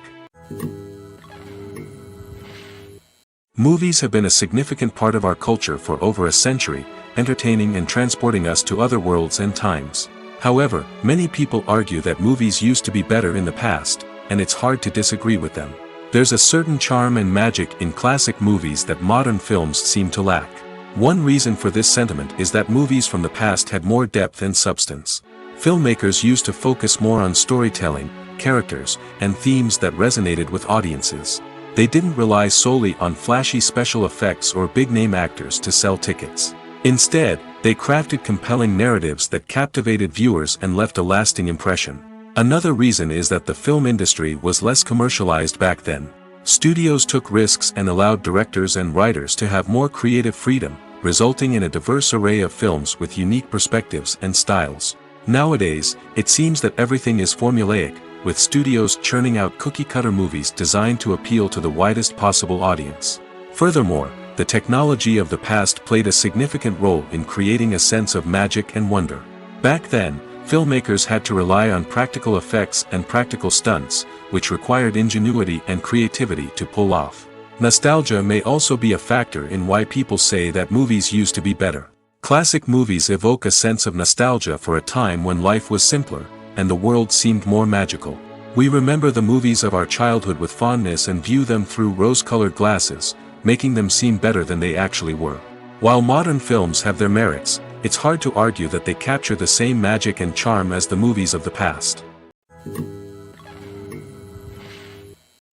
Movies have been a significant part of our culture for over a century, entertaining and transporting us to other worlds and times. However, many people argue that movies used to be better in the past, and it's hard to disagree with them. There's a certain charm and magic in classic movies that modern films seem to lack. One reason for this sentiment is that movies from the past had more depth and substance. Filmmakers used to focus more on storytelling, characters, and themes that resonated with audiences. They didn't rely solely on flashy special effects or big-name actors to sell tickets. Instead, they crafted compelling narratives that captivated viewers and left a lasting impression. Another reason is that the film industry was less commercialized back then. Studios took risks and allowed directors and writers to have more creative freedom, resulting in a diverse array of films with unique perspectives and styles. Nowadays, it seems that everything is formulaic, with studios churning out cookie-cutter movies designed to appeal to the widest possible audience. Furthermore, the technology of the past played a significant role in creating a sense of magic and wonder. Back then, filmmakers had to rely on practical effects and practical stunts, which required ingenuity and creativity to pull off. Nostalgia may also be a factor in why people say that movies used to be better. Classic movies evoke a sense of nostalgia for a time when life was simpler, and the world seemed more magical. We remember the movies of our childhood with fondness and view them through rose-colored glasses, making them seem better than they actually were. While modern films have their merits, it's hard to argue that they capture the same magic and charm as the movies of the past.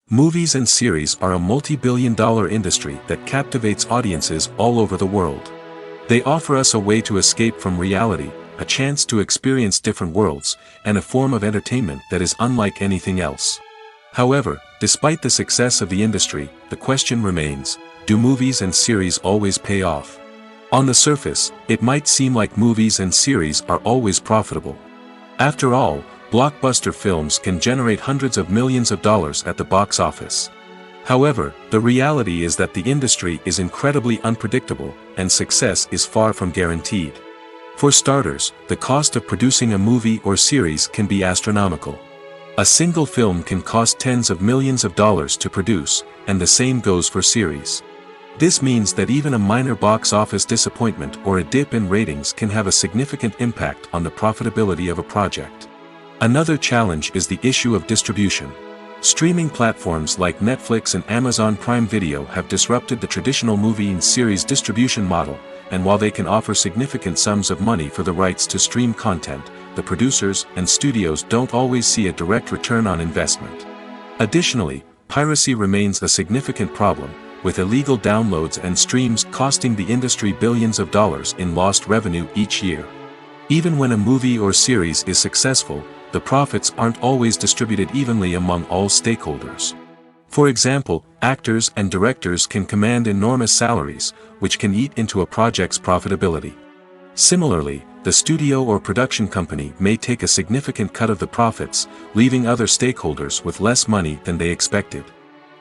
Movies and series are a multi-billion-dollar industry that captivates audiences all over the world. They offer us a way to escape from reality, a chance to experience different worlds, and a form of entertainment that is unlike anything else. However, despite the success of the industry, the question remains, do movies and series always pay off? On the surface, it might seem like movies and series are always profitable. After all, blockbuster films can generate hundreds of millions of dollars at the box office. However, the reality is that the industry is incredibly unpredictable, and success is far from guaranteed. For starters, the cost of producing a movie or series can be astronomical. A single film can cost tens of millions of dollars to produce, and the same goes for series. This means that even a minor box office disappointment or a dip in ratings can have a significant impact on the profitability of a project. Another challenge is the issue of distribution. Streaming platforms like Netflix and Amazon Prime Video have disrupted the traditional movie and series distribution model, and while they can offer significant sums of money for the rights to stream content, the producers and studios don't always see a direct return on investment. Additionally, piracy remains a significant problem, with illegal downloads and streams costing the industry billions of dollars in lost revenue each year. Even when a movie or series is successful, the profits aren't always distributed evenly among all stakeholders. For example, actors and directors can command enormous salaries, which can eat into a project's profitability. Similarly, the studio or production company may take a significant cut of the profits, leaving other stakeholders with less money than they expected.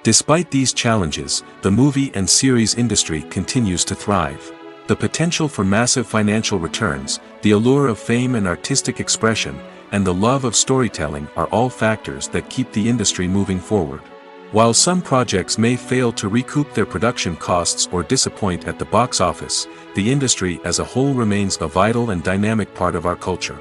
Despite these challenges, the movie and series industry continues to thrive. The potential for massive financial returns, the allure of fame and artistic expression, and the love of storytelling are all factors that keep the industry moving forward. While some projects may fail to recoup their production costs or disappoint at the box office, the industry as a whole remains a vital and dynamic part of our culture.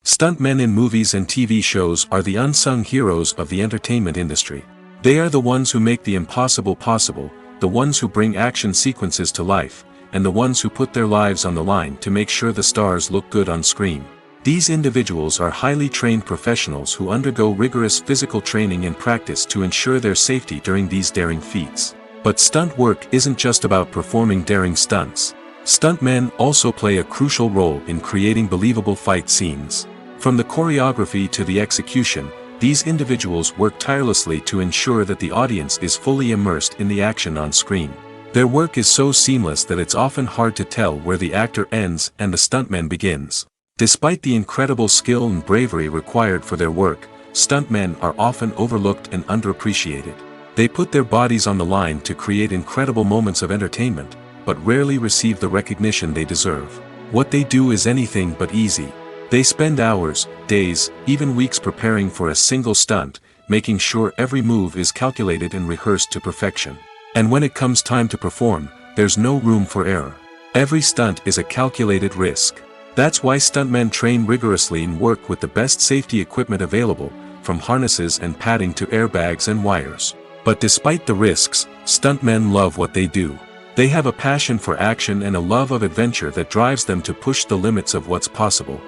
Stuntmen in movies and TV shows are the unsung heroes of the entertainment industry. They are the ones who make the impossible possible, the ones who bring action sequences to life, and the ones who put their lives on the line to make sure the stars look good on screen. These individuals are highly trained professionals who undergo rigorous physical training and practice to ensure their safety during these daring feats. But stunt work isn't just about performing daring stunts. Stuntmen also play a crucial role in creating believable fight scenes. From the choreography to the execution, these individuals work tirelessly to ensure that the audience is fully immersed in the action on screen. Their work is so seamless that it's often hard to tell where the actor ends and the stuntman begins. Despite the incredible skill and bravery required for their work, stuntmen are often overlooked and underappreciated. They put their bodies on the line to create incredible moments of entertainment, but rarely receive the recognition they deserve. What they do is anything but easy. They spend hours, days, even weeks preparing for a single stunt, making sure every move is calculated and rehearsed to perfection. And when it comes time to perform, there's no room for error. Every stunt is a calculated risk. That's why stuntmen train rigorously and work with the best safety equipment available, from harnesses and padding to airbags and wires. But despite the risks, stuntmen love what they do. They have a passion for action and a love of adventure that drives them to push the limits of what's possible.